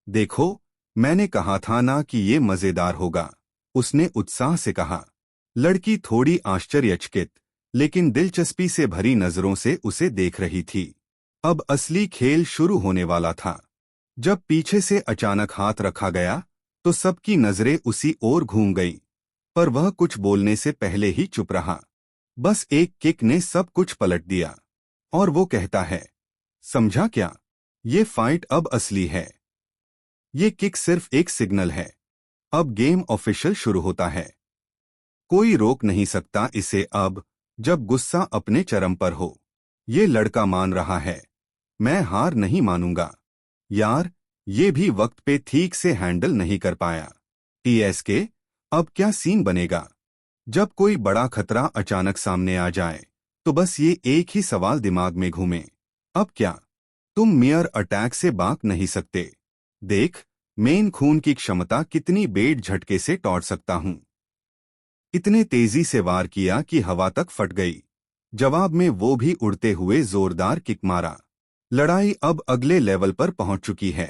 देखो, मैंने कहा था ना कि ये मजेदार होगा, उसने उत्साह से कहा। लड़की थोड़ी आश्चर्यचकित लेकिन दिलचस्पी से भरी नजरों से उसे देख रही थी। अब असली खेल शुरू होने वाला था। जब पीछे से अचानक हाथ रखा गया तो सबकी नजरें उसी ओर घूम गईं, पर वह कुछ बोलने से पहले ही चुप रहा। बस एक किक ने सब कुछ पलट दिया और वो कहता है, समझा क्या? ये फाइट अब असली है। ये किक सिर्फ एक सिग्नल है। अब गेम ऑफिशियल शुरू होता है। कोई रोक नहीं सकता इसे अब, जब गुस्सा अपने चरम पर हो। ये लड़का मान रहा है, मैं हार नहीं मानूंगा। यार, ये भी वक्त पे ठीक से हैंडल नहीं कर पाया। टीएसके, अब क्या सीन बनेगा? जब कोई बड़ा खतरा अचानक सामने आ जाए तो बस ये एक ही सवाल दिमाग में घूमे, अब क्या? तुम मेयर अटैक से बाक नहीं सकते। देख, मेन खून की क्षमता कितनी बेड झटके से तोड़ सकता हूं। इतने तेजी से वार किया कि हवा तक फट गई। जवाब में वो भी उड़ते हुए जोरदार किक मारा। लड़ाई अब अगले लेवल पर पहुंच चुकी है।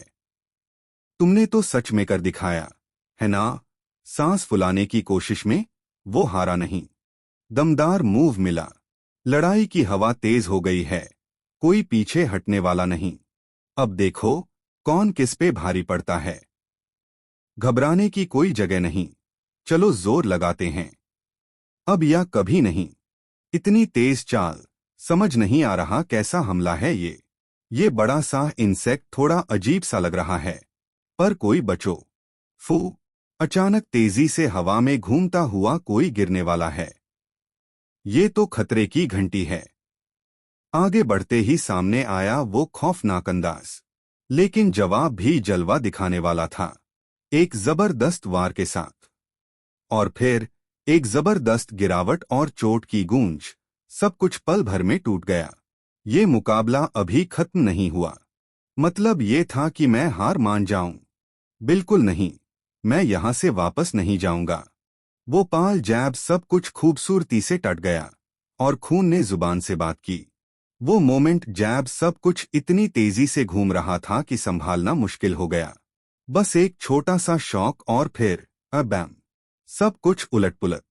तुमने तो सच में कर दिखाया, है ना? सांस फुलाने की कोशिश में वो हारा नहीं। दमदार मूव मिला। लड़ाई की हवा तेज हो गई है, कोई पीछे हटने वाला नहीं। अब देखो कौन किस पे भारी पड़ता है। घबराने की कोई जगह नहीं, चलो जोर लगाते हैं। अब या कभी नहीं। इतनी तेज चाल, समझ नहीं आ रहा कैसा हमला है ये। ये बड़ा सा इंसेक्ट थोड़ा अजीब सा लग रहा है, पर कोई बचो। फू, अचानक तेजी से हवा में घूमता हुआ कोई गिरने वाला है। ये तो खतरे की घंटी है। आगे बढ़ते ही सामने आया वो खौफनाक अंदाज, लेकिन जवाब भी जलवा दिखाने वाला था। एक जबरदस्त वार के साथ और फिर एक जबरदस्त गिरावट और चोट की गूंज, सब कुछ पल भर में टूट गया। ये मुकाबला अभी खत्म नहीं हुआ। मतलब ये था कि मैं हार मान जाऊं? बिल्कुल नहीं, मैं यहां से वापस नहीं जाऊंगा। वो पाल जैब सब कुछ खूबसूरती से टट गया और खून ने जुबान से बात की। वो मोमेंट जैब सब कुछ इतनी तेजी से घूम रहा था कि संभालना मुश्किल हो गया। बस एक छोटा सा शॉक और फिर बैम, सब कुछ उलट पुलट।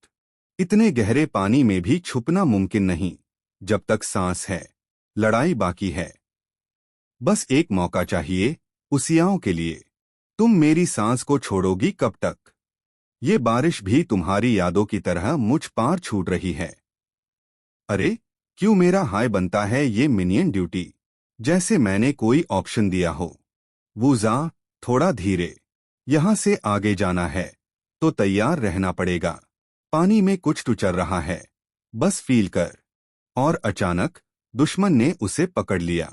इतने गहरे पानी में भी छुपना मुमकिन नहीं। जब तक सांस है, लड़ाई बाकी है। बस एक मौका चाहिए, उसियाओं के लिए। तुम मेरी सांस को छोड़ोगी कब तक? ये बारिश भी तुम्हारी यादों की तरह मुझ पार छूट रही है। अरे, क्यों मेरा हाय बनता है ये मिनियन ड्यूटी, जैसे मैंने कोई ऑप्शन दिया हो। वूजा, थोड़ा धीरे। यहां से आगे जाना है तो तैयार रहना पड़ेगा। पानी में कुछ तो चल रहा है, बस फील कर। और अचानक दुश्मन ने उसे पकड़ लिया।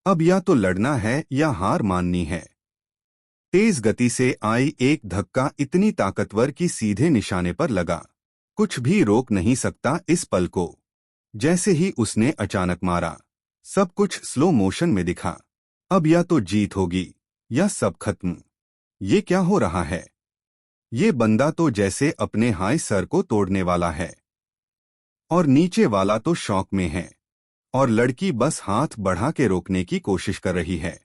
अब या तो लड़ना है या हार माननी है। तेज गति से आई एक धक्का इतनी ताकतवर कि सीधे निशाने पर लगा। कुछ भी रोक नहीं सकता इस पल को। जैसे ही उसने अचानक मारा, सब कुछ स्लो मोशन में दिखा। अब या तो जीत होगी या सब खत्म। ये क्या हो रहा है? ये बंदा तो जैसे अपने हाई सर को तोड़ने वाला है, और नीचे वाला तो शौक में है, और लड़की बस हाथ बढ़ा के रोकने की कोशिश कर रही है।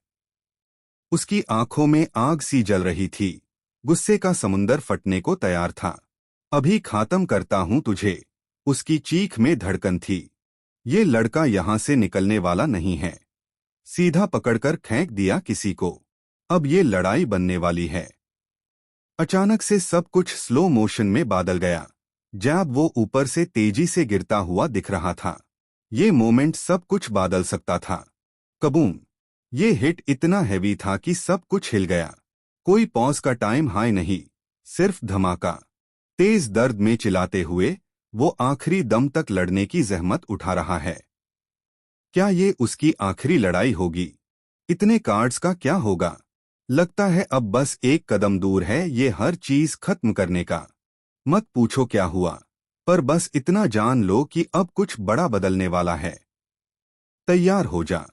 उसकी आंखों में आग सी जल रही थी। गुस्से का समुंदर फटने को तैयार था। अभी खत्म करता हूं तुझे, उसकी चीख में धड़कन थी। ये लड़का यहां से निकलने वाला नहीं है। सीधा पकड़कर फेंक दिया किसी को। अब ये लड़ाई बनने वाली है। अचानक से सब कुछ स्लो मोशन में बदल गया। जब वो ऊपर से तेजी से गिरता हुआ दिख रहा था, ये मोमेंट सब कुछ बदल सकता था। कबूम! ये हिट इतना हैवी था कि सब कुछ हिल गया। कोई पॉज का टाइम हाई नहीं, सिर्फ धमाका। तेज दर्द में चिल्लाते हुए वो आखिरी दम तक लड़ने की जहमत उठा रहा है। क्या ये उसकी आखिरी लड़ाई होगी? इतने कार्ड्स का क्या होगा? लगता है अब बस एक कदम दूर है ये हर चीज खत्म करने का। मत पूछो क्या हुआ, पर बस इतना जान लो कि अब कुछ बड़ा बदलने वाला है। तैयार हो जा।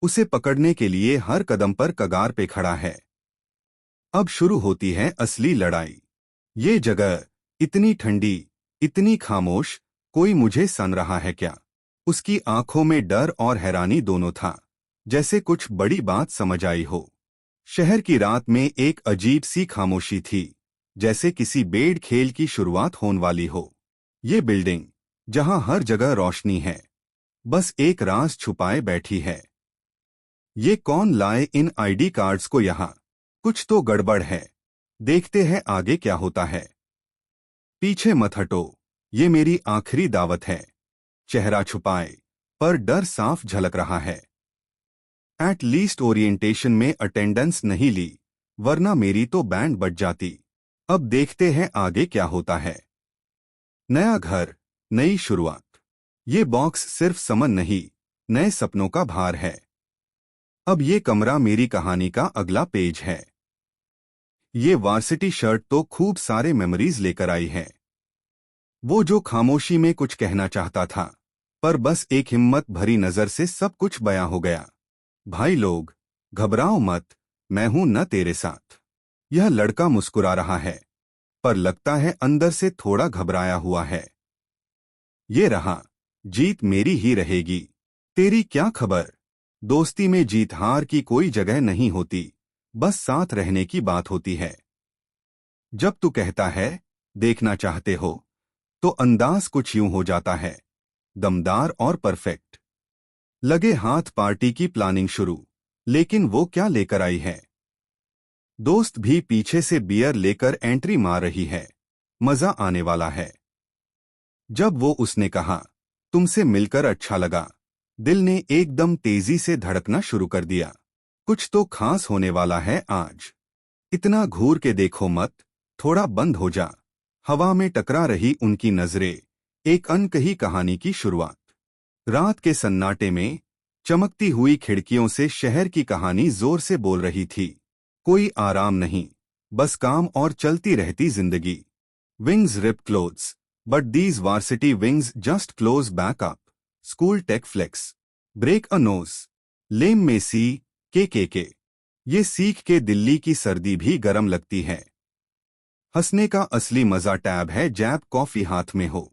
उसे पकड़ने के लिए हर कदम पर कगार पे खड़ा है। अब शुरू होती है असली लड़ाई। ये जगह इतनी ठंडी, इतनी खामोश। कोई मुझे सुन रहा है क्या? उसकी आंखों में डर और हैरानी दोनों था, जैसे कुछ बड़ी बात समझ आई हो। शहर की रात में एक अजीब सी खामोशी थी, जैसे किसी बेड खेल की शुरुआत होने वाली हो। ये बिल्डिंग, जहां हर जगह रोशनी है, बस एक राज छुपाए बैठी है। ये कौन लाए इन आईडी कार्ड्स को यहाँ? कुछ तो गड़बड़ है। देखते हैं आगे क्या होता है। पीछे मत हटो, ये मेरी आखिरी दावत है। चेहरा छुपाए, पर डर साफ झलक रहा है। एट लीस्ट ओरिएंटेशन में अटेंडेंस नहीं ली, वरना मेरी तो बैंड बज जाती। अब देखते हैं आगे क्या होता है। नया घर, नई शुरुआत। ये बॉक्स सिर्फ समन नहीं, नए सपनों का भार है। अब ये कमरा मेरी कहानी का अगला पेज है। ये वार्सिटी शर्ट तो खूब सारे मेमोरीज लेकर आई है। वो जो खामोशी में कुछ कहना चाहता था, पर बस एक हिम्मत भरी नजर से सब कुछ बयां हो गया। भाई लोग, घबराओ मत, मैं हूं न तेरे साथ। यह लड़का मुस्कुरा रहा है, पर लगता है अंदर से थोड़ा घबराया हुआ है। ये रहा, जीत मेरी ही रहेगी। तेरी क्या खबर? दोस्ती में जीत हार की कोई जगह नहीं होती, बस साथ रहने की बात होती है। जब तू कहता है देखना चाहते हो, तो अंदाज कुछ यूं हो जाता है, दमदार और परफेक्ट। लगे हाथ पार्टी की प्लानिंग शुरू। लेकिन वो क्या लेकर आई है? दोस्त भी पीछे से बियर लेकर एंट्री मार रही है। मजा आने वाला है। जब वो उसने कहा, तुमसे मिलकर अच्छा लगा, दिल ने एकदम तेजी से धड़कना शुरू कर दिया। कुछ तो खास होने वाला है आज। इतना घूर के देखो मत, थोड़ा बंद हो जा। हवा में टकरा रही उनकी नजरें, एक अनकही कहानी की शुरुआत। रात के सन्नाटे में चमकती हुई खिड़कियों से शहर की कहानी जोर से बोल रही थी। कोई आराम नहीं, बस काम और चलती रहती जिंदगी। Wings rip clothes, but these varsity wings just close back up. School tech flex, break a nose, lame में सी के। ये सीख के दिल्ली की सर्दी भी गर्म लगती है। हंसने का असली मजा टैब है जैब कॉफी हाथ में हो।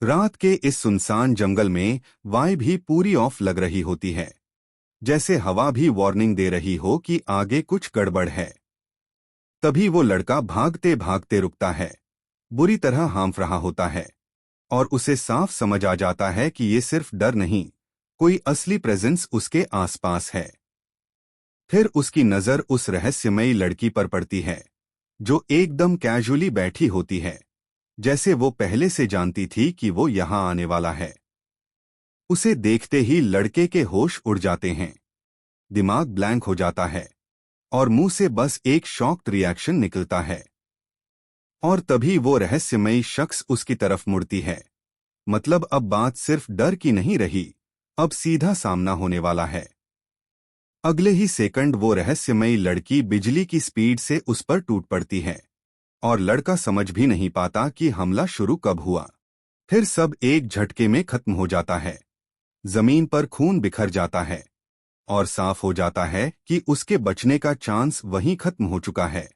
रात के इस सुनसान जंगल में वाई भी पूरी ऑफ लग रही होती है, जैसे हवा भी वार्निंग दे रही हो कि आगे कुछ गड़बड़ है। तभी वो लड़का भागते भागते रुकता है, बुरी तरह हांफ रहा होता है। और उसे साफ समझ आ जाता है कि ये सिर्फ डर नहीं, कोई असली प्रेजेंस उसके आसपास है। फिर उसकी नजर उस रहस्यमयी लड़की पर पड़ती है जो एकदम कैजुअली बैठी होती है, जैसे वो पहले से जानती थी कि वो यहां आने वाला है। उसे देखते ही लड़के के होश उड़ जाते हैं, दिमाग ब्लैंक हो जाता है और मुंह से बस एक शॉक्ड रिएक्शन निकलता है। और तभी वो रहस्यमयी शख्स उसकी तरफ मुड़ती है। मतलब अब बात सिर्फ डर की नहीं रही, अब सीधा सामना होने वाला है। अगले ही सेकंड वो रहस्यमयी लड़की बिजली की स्पीड से उस पर टूट पड़ती है और लड़का समझ भी नहीं पाता कि हमला शुरू कब हुआ। फिर सब एक झटके में खत्म हो जाता है। जमीन पर खून बिखर जाता है और साफ हो जाता है कि उसके बचने का चांस वहीं खत्म हो चुका है।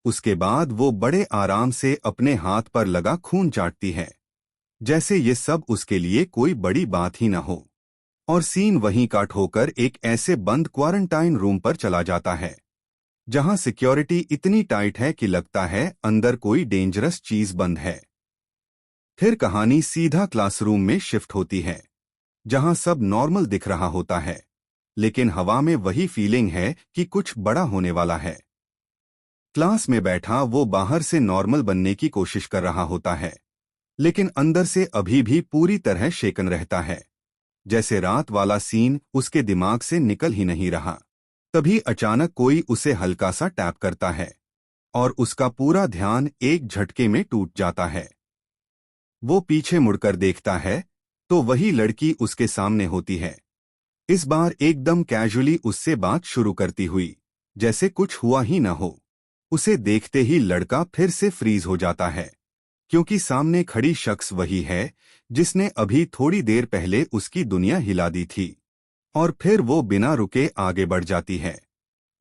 उसके बाद वो बड़े आराम से अपने हाथ पर लगा खून चाटती है, जैसे ये सब उसके लिए कोई बड़ी बात ही न हो। और सीन वहीं काट होकर एक ऐसे बंद क्वारंटाइन रूम पर चला जाता है जहां सिक्योरिटी इतनी टाइट है कि लगता है अंदर कोई डेंजरस चीज बंद है। फिर कहानी सीधा क्लासरूम में शिफ्ट होती है जहां सब नॉर्मल दिख रहा होता है, लेकिन हवा में वही फीलिंग है कि कुछ बड़ा होने वाला है। क्लास में बैठा वो बाहर से नॉर्मल बनने की कोशिश कर रहा होता है, लेकिन अंदर से अभी भी पूरी तरह शेकन रहता है, जैसे रात वाला सीन उसके दिमाग से निकल ही नहीं रहा। तभी अचानक कोई उसे हल्का सा टैप करता है और उसका पूरा ध्यान एक झटके में टूट जाता है। वो पीछे मुड़कर देखता है तो वही लड़की उसके सामने होती है, इस बार एकदम कैजुअली उससे बात शुरू करती हुई, जैसे कुछ हुआ ही न हो। उसे देखते ही लड़का फिर से फ्रीज हो जाता है, क्योंकि सामने खड़ी शख्स वही है जिसने अभी थोड़ी देर पहले उसकी दुनिया हिला दी थी। और फिर वो बिना रुके आगे बढ़ जाती है,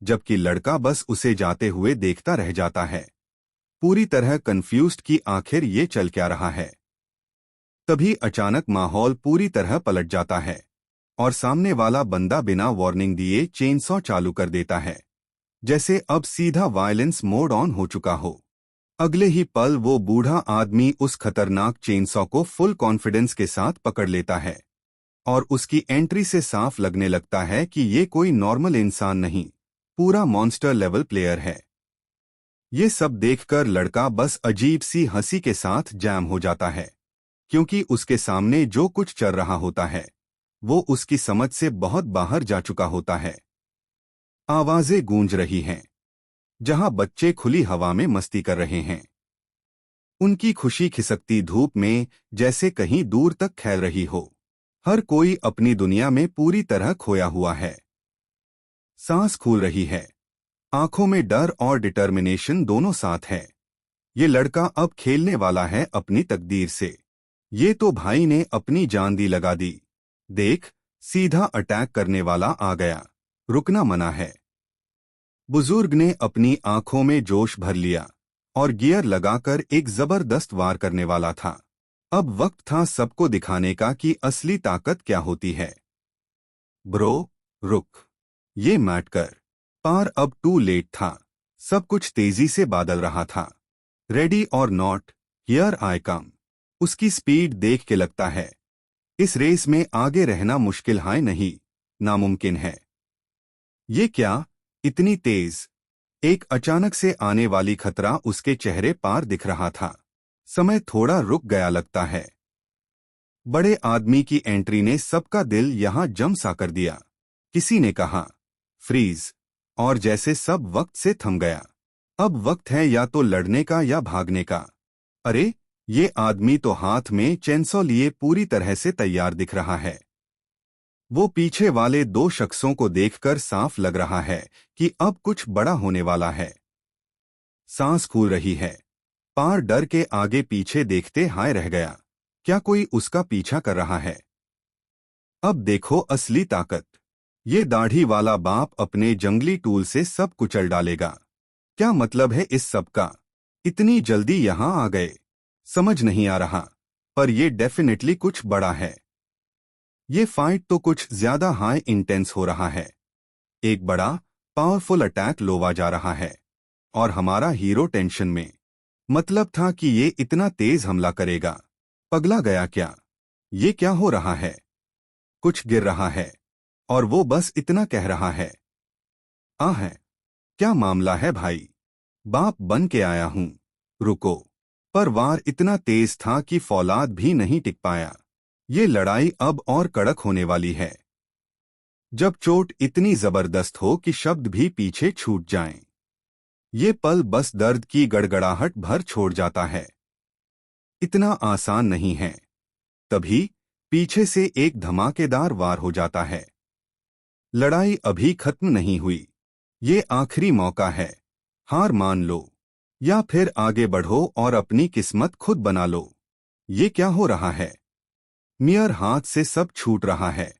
जबकि लड़का बस उसे जाते हुए देखता रह जाता है, पूरी तरह कंफ्यूज्ड कि आखिर ये चल क्या रहा है। तभी अचानक माहौल पूरी तरह पलट जाता है और सामने वाला बंदा बिना वार्निंग दिए चेनसॉ चालू कर देता है, जैसे अब सीधा वायलेंस मोड ऑन हो चुका हो। अगले ही पल वो बूढ़ा आदमी उस खतरनाक चेनसॉ को फुल कॉन्फिडेंस के साथ पकड़ लेता है और उसकी एंट्री से साफ लगने लगता है कि ये कोई नॉर्मल इंसान नहीं, पूरा मॉन्स्टर लेवल प्लेयर है। ये सब देखकर लड़का बस अजीब सी हंसी के साथ जैम हो जाता है, क्योंकि उसके सामने जो कुछ चल रहा होता है वो उसकी समझ से बहुत बाहर जा चुका होता है। आवाजें गूंज रही हैं, जहां बच्चे खुली हवा में मस्ती कर रहे हैं, उनकी खुशी खिसकती धूप में जैसे कहीं दूर तक फैल रही हो। हर कोई अपनी दुनिया में पूरी तरह खोया हुआ है। सांस फूल रही है, आंखों में डर और डिटर्मिनेशन दोनों साथ है। ये लड़का अब खेलने वाला है अपनी तकदीर से। ये तो भाई ने अपनी जान दी लगा दी। देख, सीधा अटैक करने वाला आ गया, रुकना मना है। बुजुर्ग ने अपनी आंखों में जोश भर लिया और गियर लगाकर एक जबरदस्त वार करने वाला था। अब वक्त था सबको दिखाने का कि असली ताकत क्या होती है। ब्रो, रुक, ये मैट कर। पार अब टू लेट था, सब कुछ तेजी से बदल रहा था। रेडी और नॉट, हियर आई कम। उसकी स्पीड देख के लगता है इस रेस में आगे रहना मुश्किल है नहीं, नामुमकिन है। ये क्या, इतनी तेज? एक अचानक से आने वाली खतरा उसके चेहरे पार दिख रहा था। समय थोड़ा रुक गया लगता है। बड़े आदमी की एंट्री ने सबका दिल यहां जम सा कर दिया। किसी ने कहा फ्रीज, और जैसे सब वक्त से थम गया। अब वक्त है या तो लड़ने का या भागने का। अरे, ये आदमी तो हाथ में चेनसॉ लिए पूरी तरह से तैयार दिख रहा है। वो पीछे वाले दो शख्सों को देखकर साफ लग रहा है कि अब कुछ बड़ा होने वाला है। सांस फूल रही है। पार डर के आगे पीछे देखते हाय रह गया, क्या कोई उसका पीछा कर रहा है? अब देखो असली ताकत। ये दाढ़ी वाला बाप अपने जंगली टूल से सब कुचल डालेगा। क्या मतलब है इस सब का? इतनी जल्दी यहां आ गए, समझ नहीं आ रहा, पर ये डेफिनेटली कुछ बड़ा है। ये फाइट तो कुछ ज्यादा हाई इंटेंस हो रहा है। एक बड़ा पावरफुल अटैक लोवा जा रहा है और हमारा हीरो टेंशन में। मतलब था कि ये इतना तेज हमला करेगा। पगला गया क्या? ये क्या हो रहा है? कुछ गिर रहा है और वो बस इतना कह रहा है। है क्या मामला है भाई? बाप बन के आया हूं। रुको। पर वार इतना तेज था कि फौलाद भी नहीं टिक पाया। ये लड़ाई अब और कड़क होने वाली है। जब चोट इतनी जबरदस्त हो कि शब्द भी पीछे छूट जाएं। ये पल बस दर्द की गड़गड़ाहट भर छोड़ जाता है। इतना आसान नहीं है। तभी पीछे से एक धमाकेदार वार हो जाता है। लड़ाई अभी खत्म नहीं हुई। ये आखिरी मौका है। हार मान लो या फिर आगे बढ़ो और अपनी किस्मत खुद बना लो। ये क्या हो रहा है? मियर हाथ से सब छूट रहा है,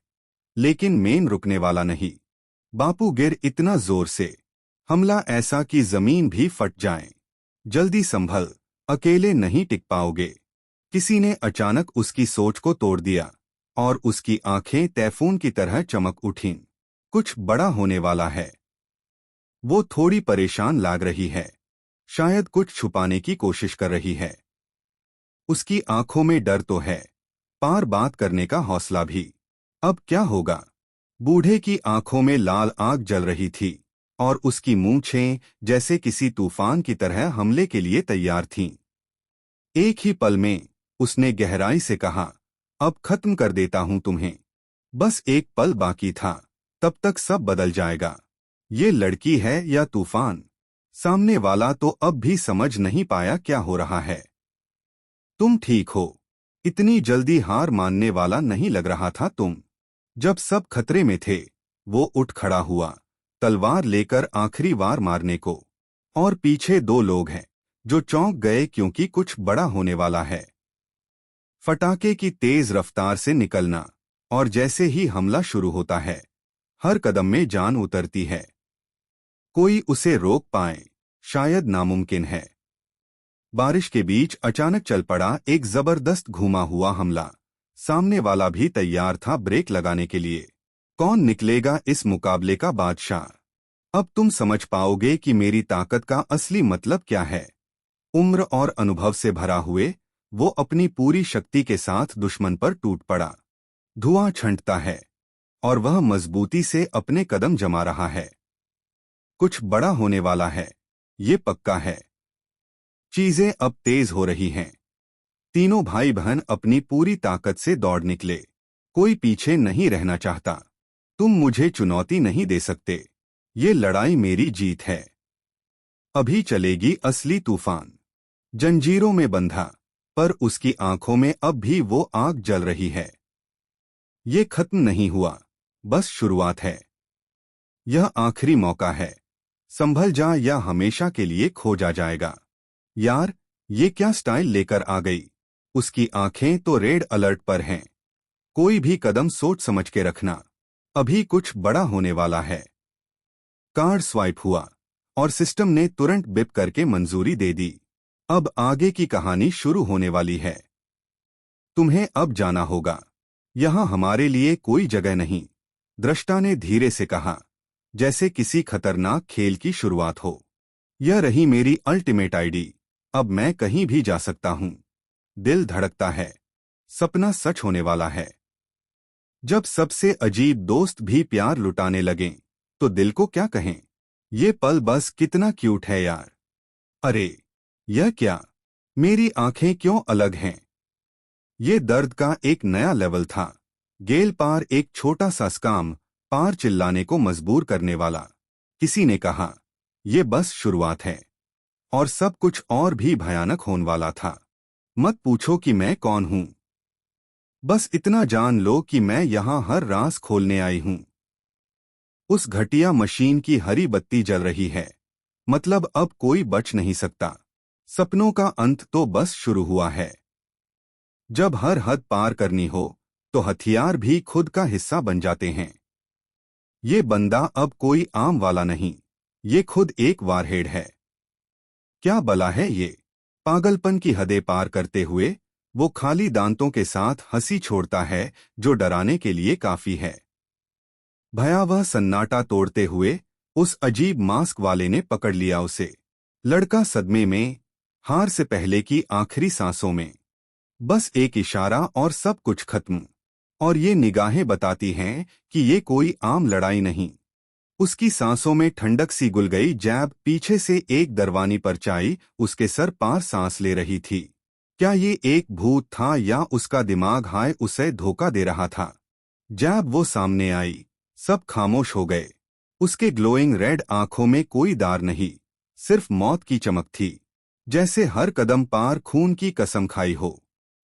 लेकिन मेन रुकने वाला नहीं। बापू गिर इतना जोर से, हमला ऐसा कि जमीन भी फट जाए। जल्दी संभल, अकेले नहीं टिक पाओगे। किसी ने अचानक उसकी सोच को तोड़ दिया और उसकी आंखें तैफून की तरह चमक उठीं। कुछ बड़ा होने वाला है। वो थोड़ी परेशान लग रही है, शायद कुछ छुपाने की कोशिश कर रही है। उसकी आंखों में डर तो है, पार बात करने का हौसला भी। अब क्या होगा? बूढ़े की आंखों में लाल आग जल रही थी और उसकी मूंछें जैसे किसी तूफान की तरह हमले के लिए तैयार थीं। एक ही पल में उसने गहराई से कहा, अब खत्म कर देता हूं तुम्हें। बस एक पल बाकी था, तब तक सब बदल जाएगा। ये लड़की है या तूफान? सामने वाला तो अब भी समझ नहीं पाया क्या हो रहा है। तुम ठीक हो? इतनी जल्दी हार मानने वाला नहीं लग रहा था तुम। जब सब खतरे में थे, वो उठ खड़ा हुआ, तलवार लेकर आखिरी वार मारने को। और पीछे दो लोग हैं जो चौंक गए क्योंकि कुछ बड़ा होने वाला है। फटाके की तेज रफ्तार से निकलना, और जैसे ही हमला शुरू होता है, हर कदम में जान उतरती है। कोई उसे रोक पाए, शायद नामुमकिन है। बारिश के बीच अचानक चल पड़ा एक जबरदस्त घूमा हुआ हमला। सामने वाला भी तैयार था ब्रेक लगाने के लिए। कौन निकलेगा इस मुकाबले का बादशाह? अब तुम समझ पाओगे कि मेरी ताकत का असली मतलब क्या है। उम्र और अनुभव से भरा हुए वो अपनी पूरी शक्ति के साथ दुश्मन पर टूट पड़ा। धुआं छंटता है और वह मजबूती से अपने कदम जमा रहा है। कुछ बड़ा होने वाला है, ये पक्का है। चीजें अब तेज हो रही हैं। तीनों भाई बहन अपनी पूरी ताकत से दौड़ निकले। कोई पीछे नहीं रहना चाहता। तुम मुझे चुनौती नहीं दे सकते। ये लड़ाई मेरी जीत है। अभी चलेगी असली तूफान। जंजीरों में बंधा, पर उसकी आंखों में अब भी वो आग जल रही है। ये खत्म नहीं हुआ, बस शुरुआत है। यह आखिरी मौका है। संभल जा या हमेशा के लिए खो जाएगा। यार, ये क्या स्टाइल लेकर आ गई? उसकी आंखें तो रेड अलर्ट पर हैं। कोई भी कदम सोच समझ के रखना, अभी कुछ बड़ा होने वाला है। कार्ड स्वाइप हुआ और सिस्टम ने तुरंत बिप करके मंजूरी दे दी। अब आगे की कहानी शुरू होने वाली है। तुम्हें अब जाना होगा। यहाँ हमारे लिए कोई जगह नहीं, दृष्टा ने धीरे से कहा, जैसे किसी खतरनाक खेल की शुरुआत हो। यह रही मेरी अल्टीमेट आईडी। अब मैं कहीं भी जा सकता हूँ। दिल धड़कता है, सपना सच होने वाला है। जब सबसे अजीब दोस्त भी प्यार लुटाने लगें, तो दिल को क्या कहें। ये पल बस कितना क्यूट है यार। अरे, यह क्या? मेरी आंखें क्यों अलग हैं? ये दर्द का एक नया लेवल था। गेल पार एक छोटा सा स्काम पार चिल्लाने को मजबूर करने वाला। किसी ने कहा, ये बस शुरुआत है और सब कुछ और भी भयानक होने वाला था। मत पूछो कि मैं कौन हूं। बस इतना जान लो कि मैं यहां हर राज खोलने आई हूं। उस घटिया मशीन की हरी बत्ती जल रही है। मतलब अब कोई बच नहीं सकता। सपनों का अंत तो बस शुरू हुआ है। जब हर हद पार करनी हो, तो हथियार भी खुद का हिस्सा बन जाते हैं। ये बंदा अब कोई आम वाला नहीं, ये खुद एक वारहेड है। क्या बला है ये? पागलपन की हदें पार करते हुए वो खाली दांतों के साथ हंसी छोड़ता है, जो डराने के लिए काफी है। भयावह सन्नाटा तोड़ते हुए उस अजीब मास्क वाले ने पकड़ लिया उसे। लड़का सदमे में, हार से पहले की आखिरी सांसों में। बस एक इशारा और सब कुछ खत्म। और ये निगाहें बताती हैं कि ये कोई आम लड़ाई नहीं। उसकी सांसों में ठंडक सी घुल गई। जैब पीछे से एक दरवानी परछाई उसके सर पार सांस ले रही थी। क्या ये एक भूत था या उसका दिमाग हाय उसे धोखा दे रहा था? जैब वो सामने आई। सब खामोश हो गए। उसके ग्लोइंग रेड आंखों में कोई दार नहीं, सिर्फ मौत की चमक थी। जैसे हर कदम पार खून की कसम खाई हो।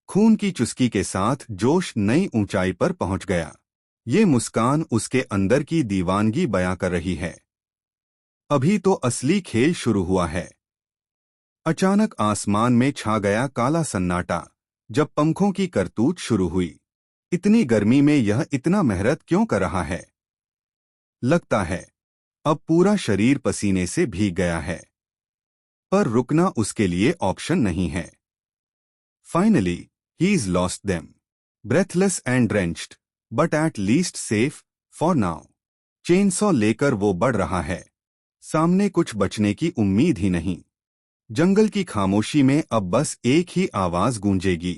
खून की चुस्की के साथ जोश नई ऊंचाई पर पहुंच गया। ये मुस्कान उसके अंदर की दीवानगी बयां कर रही है। अभी तो असली खेल शुरू हुआ है। अचानक आसमान में छा गया काला सन्नाटा। जब पंखों की करतूत शुरू हुई। इतनी गर्मी में यह इतना मेहनत क्यों कर रहा है? लगता है अब पूरा शरीर पसीने से भीग गया है। पर रुकना उसके लिए ऑप्शन नहीं है। Finally he's lost them. Breathless and drenched, but at least safe for now. Chainsaw लेकर वो बढ़ रहा है। सामने कुछ बचने की उम्मीद ही नहीं। जंगल की खामोशी में अब बस एक ही आवाज गूंजेगी।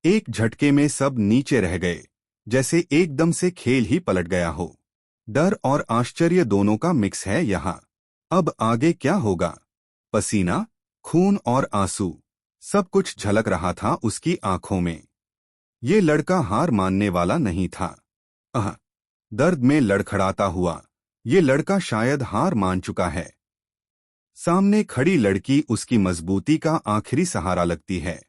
एक झटके में सब नीचे रह गए, जैसे एकदम से खेल ही पलट गया हो। डर और आश्चर्य दोनों का मिक्स है यहाँ। अब आगे क्या होगा? पसीना, खून और आंसू, सब कुछ झलक रहा था उसकी आंखों में। ये लड़का हार मानने वाला नहीं था। अह, दर्द में लड़खड़ाता हुआ ये लड़का शायद हार मान चुका है। सामने खड़ी लड़की उसकी मजबूती का आखिरी सहारा लगती है।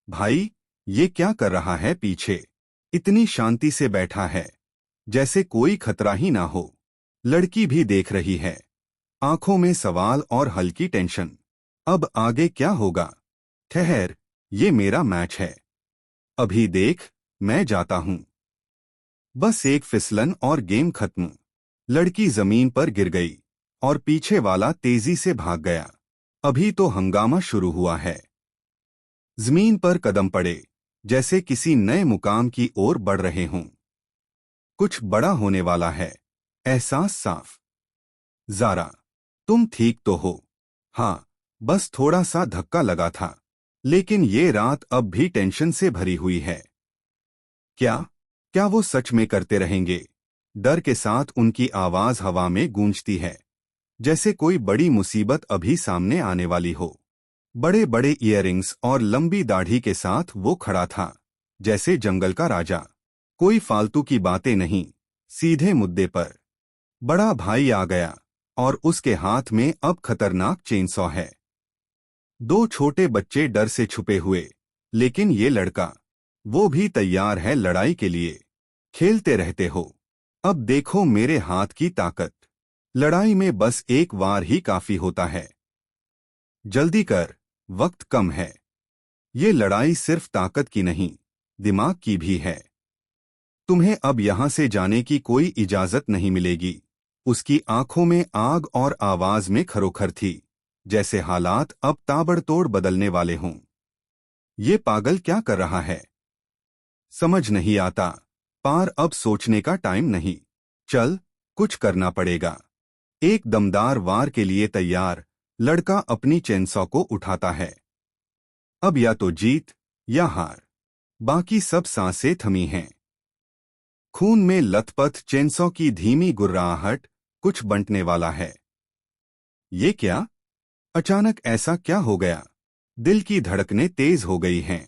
भाई, ये क्या कर रहा है पीछे? इतनी शांति से बैठा है, जैसे कोई खतरा ही ना हो। लड़की भी देख रही है, आंखों में सवाल और हल्की टेंशन। अब आगे क्या होगा? ठहर, ये मेरा मैच है। अभी देख, मैं जाता हूं। बस एक फिसलन और गेम खत्म। लड़की जमीन पर गिर गई और पीछे वाला तेजी से भाग गया। अभी तो हंगामा शुरू हुआ है। जमीन पर कदम पड़े, जैसे किसी नए मुकाम की ओर बढ़ रहे हों। कुछ बड़ा होने वाला है, एहसास साफ। ज़ारा, तुम ठीक तो हो? हाँ, बस थोड़ा सा धक्का लगा था। लेकिन ये रात अब भी टेंशन से भरी हुई है। क्या क्या वो सच में करते रहेंगे? डर के साथ उनकी आवाज हवा में गूंजती है, जैसे कोई बड़ी मुसीबत अभी सामने आने वाली हो। बड़े बड़े इयररिंग्स और लंबी दाढ़ी के साथ वो खड़ा था, जैसे जंगल का राजा। कोई फालतू की बातें नहीं, सीधे मुद्दे पर। बड़ा भाई आ गया और उसके हाथ में अब खतरनाक चेनसॉ है। दो छोटे बच्चे डर से छुपे हुए, लेकिन ये लड़का, वो भी तैयार है लड़ाई के लिए। खेलते रहते हो, अब देखो मेरे हाथ की ताकत। लड़ाई में बस एक वार ही काफी होता है। जल्दी कर, वक्त कम है। ये लड़ाई सिर्फ ताकत की नहीं, दिमाग की भी है। तुम्हें अब यहां से जाने की कोई इजाजत नहीं मिलेगी। उसकी आंखों में आग और आवाज में खरोखर थी, जैसे हालात अब ताबड़तोड़ बदलने वाले हों। ये पागल क्या कर रहा है? समझ नहीं आता। पार अब सोचने का टाइम नहीं। चल, कुछ करना पड़ेगा। एक दमदार वार के लिए तैयार लड़का अपनी चेनसॉ को उठाता है। अब या तो जीत या हार। बाकी सब सांसें थमी हैं। खून में लथपथ चेनसॉ की धीमी गुर्राहट कुछ बंटने वाला है। ये क्या? अचानक ऐसा क्या हो गया? दिल की धड़कनें तेज हो गई हैं।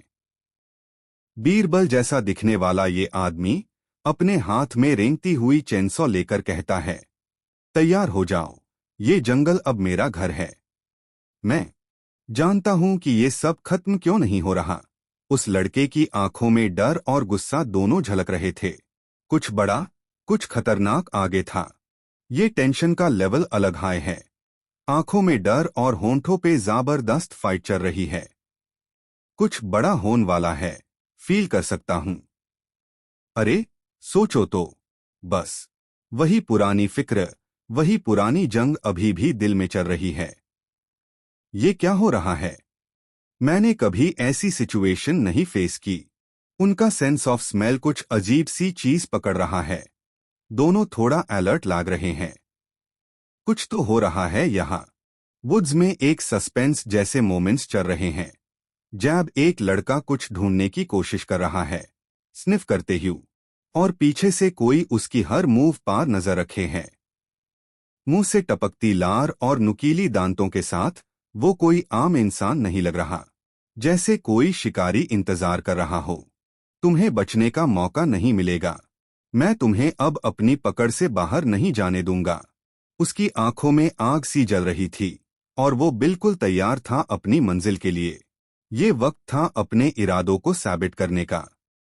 बीरबल जैसा दिखने वाला ये आदमी अपने हाथ में रेंगती हुई चेनसॉ लेकर कहता है, तैयार हो जाओ, ये जंगल अब मेरा घर है। मैं जानता हूं कि ये सब खत्म क्यों नहीं हो रहा। उस लड़के की आंखों में डर और गुस्सा दोनों झलक रहे थे। कुछ बड़ा, कुछ खतरनाक आगे था। ये टेंशन का लेवल अलग हाई है। आंखों में डर और होंठों पे जबरदस्त फाइट चल रही है। कुछ बड़ा होने वाला है, फील कर सकता हूं। अरे, सोचो तो, बस वही पुरानी फिक्र, वही पुरानी जंग अभी भी दिल में चल रही है। ये क्या हो रहा है? मैंने कभी ऐसी सिचुएशन नहीं फेस की। उनका सेंस ऑफ स्मेल कुछ अजीब सी चीज पकड़ रहा है। दोनों थोड़ा अलर्ट लग रहे हैं। कुछ तो हो रहा है यहाँ। वुड्स में एक सस्पेंस जैसे मोमेंट्स चल रहे हैं, जैब एक लड़का कुछ ढूंढने की कोशिश कर रहा है, स्निफ करते ही, और पीछे से कोई उसकी हर मूव पार नजर रखे है। मुंह से टपकती लार और नुकीली दांतों के साथ वो कोई आम इंसान नहीं लग रहा, जैसे कोई शिकारी इंतजार कर रहा हो। तुम्हें बचने का मौका नहीं मिलेगा। मैं तुम्हें अब अपनी पकड़ से बाहर नहीं जाने दूंगा। उसकी आंखों में आग सी जल रही थी और वो बिल्कुल तैयार था अपनी मंजिल के लिए। ये वक्त था अपने इरादों को साबित करने का।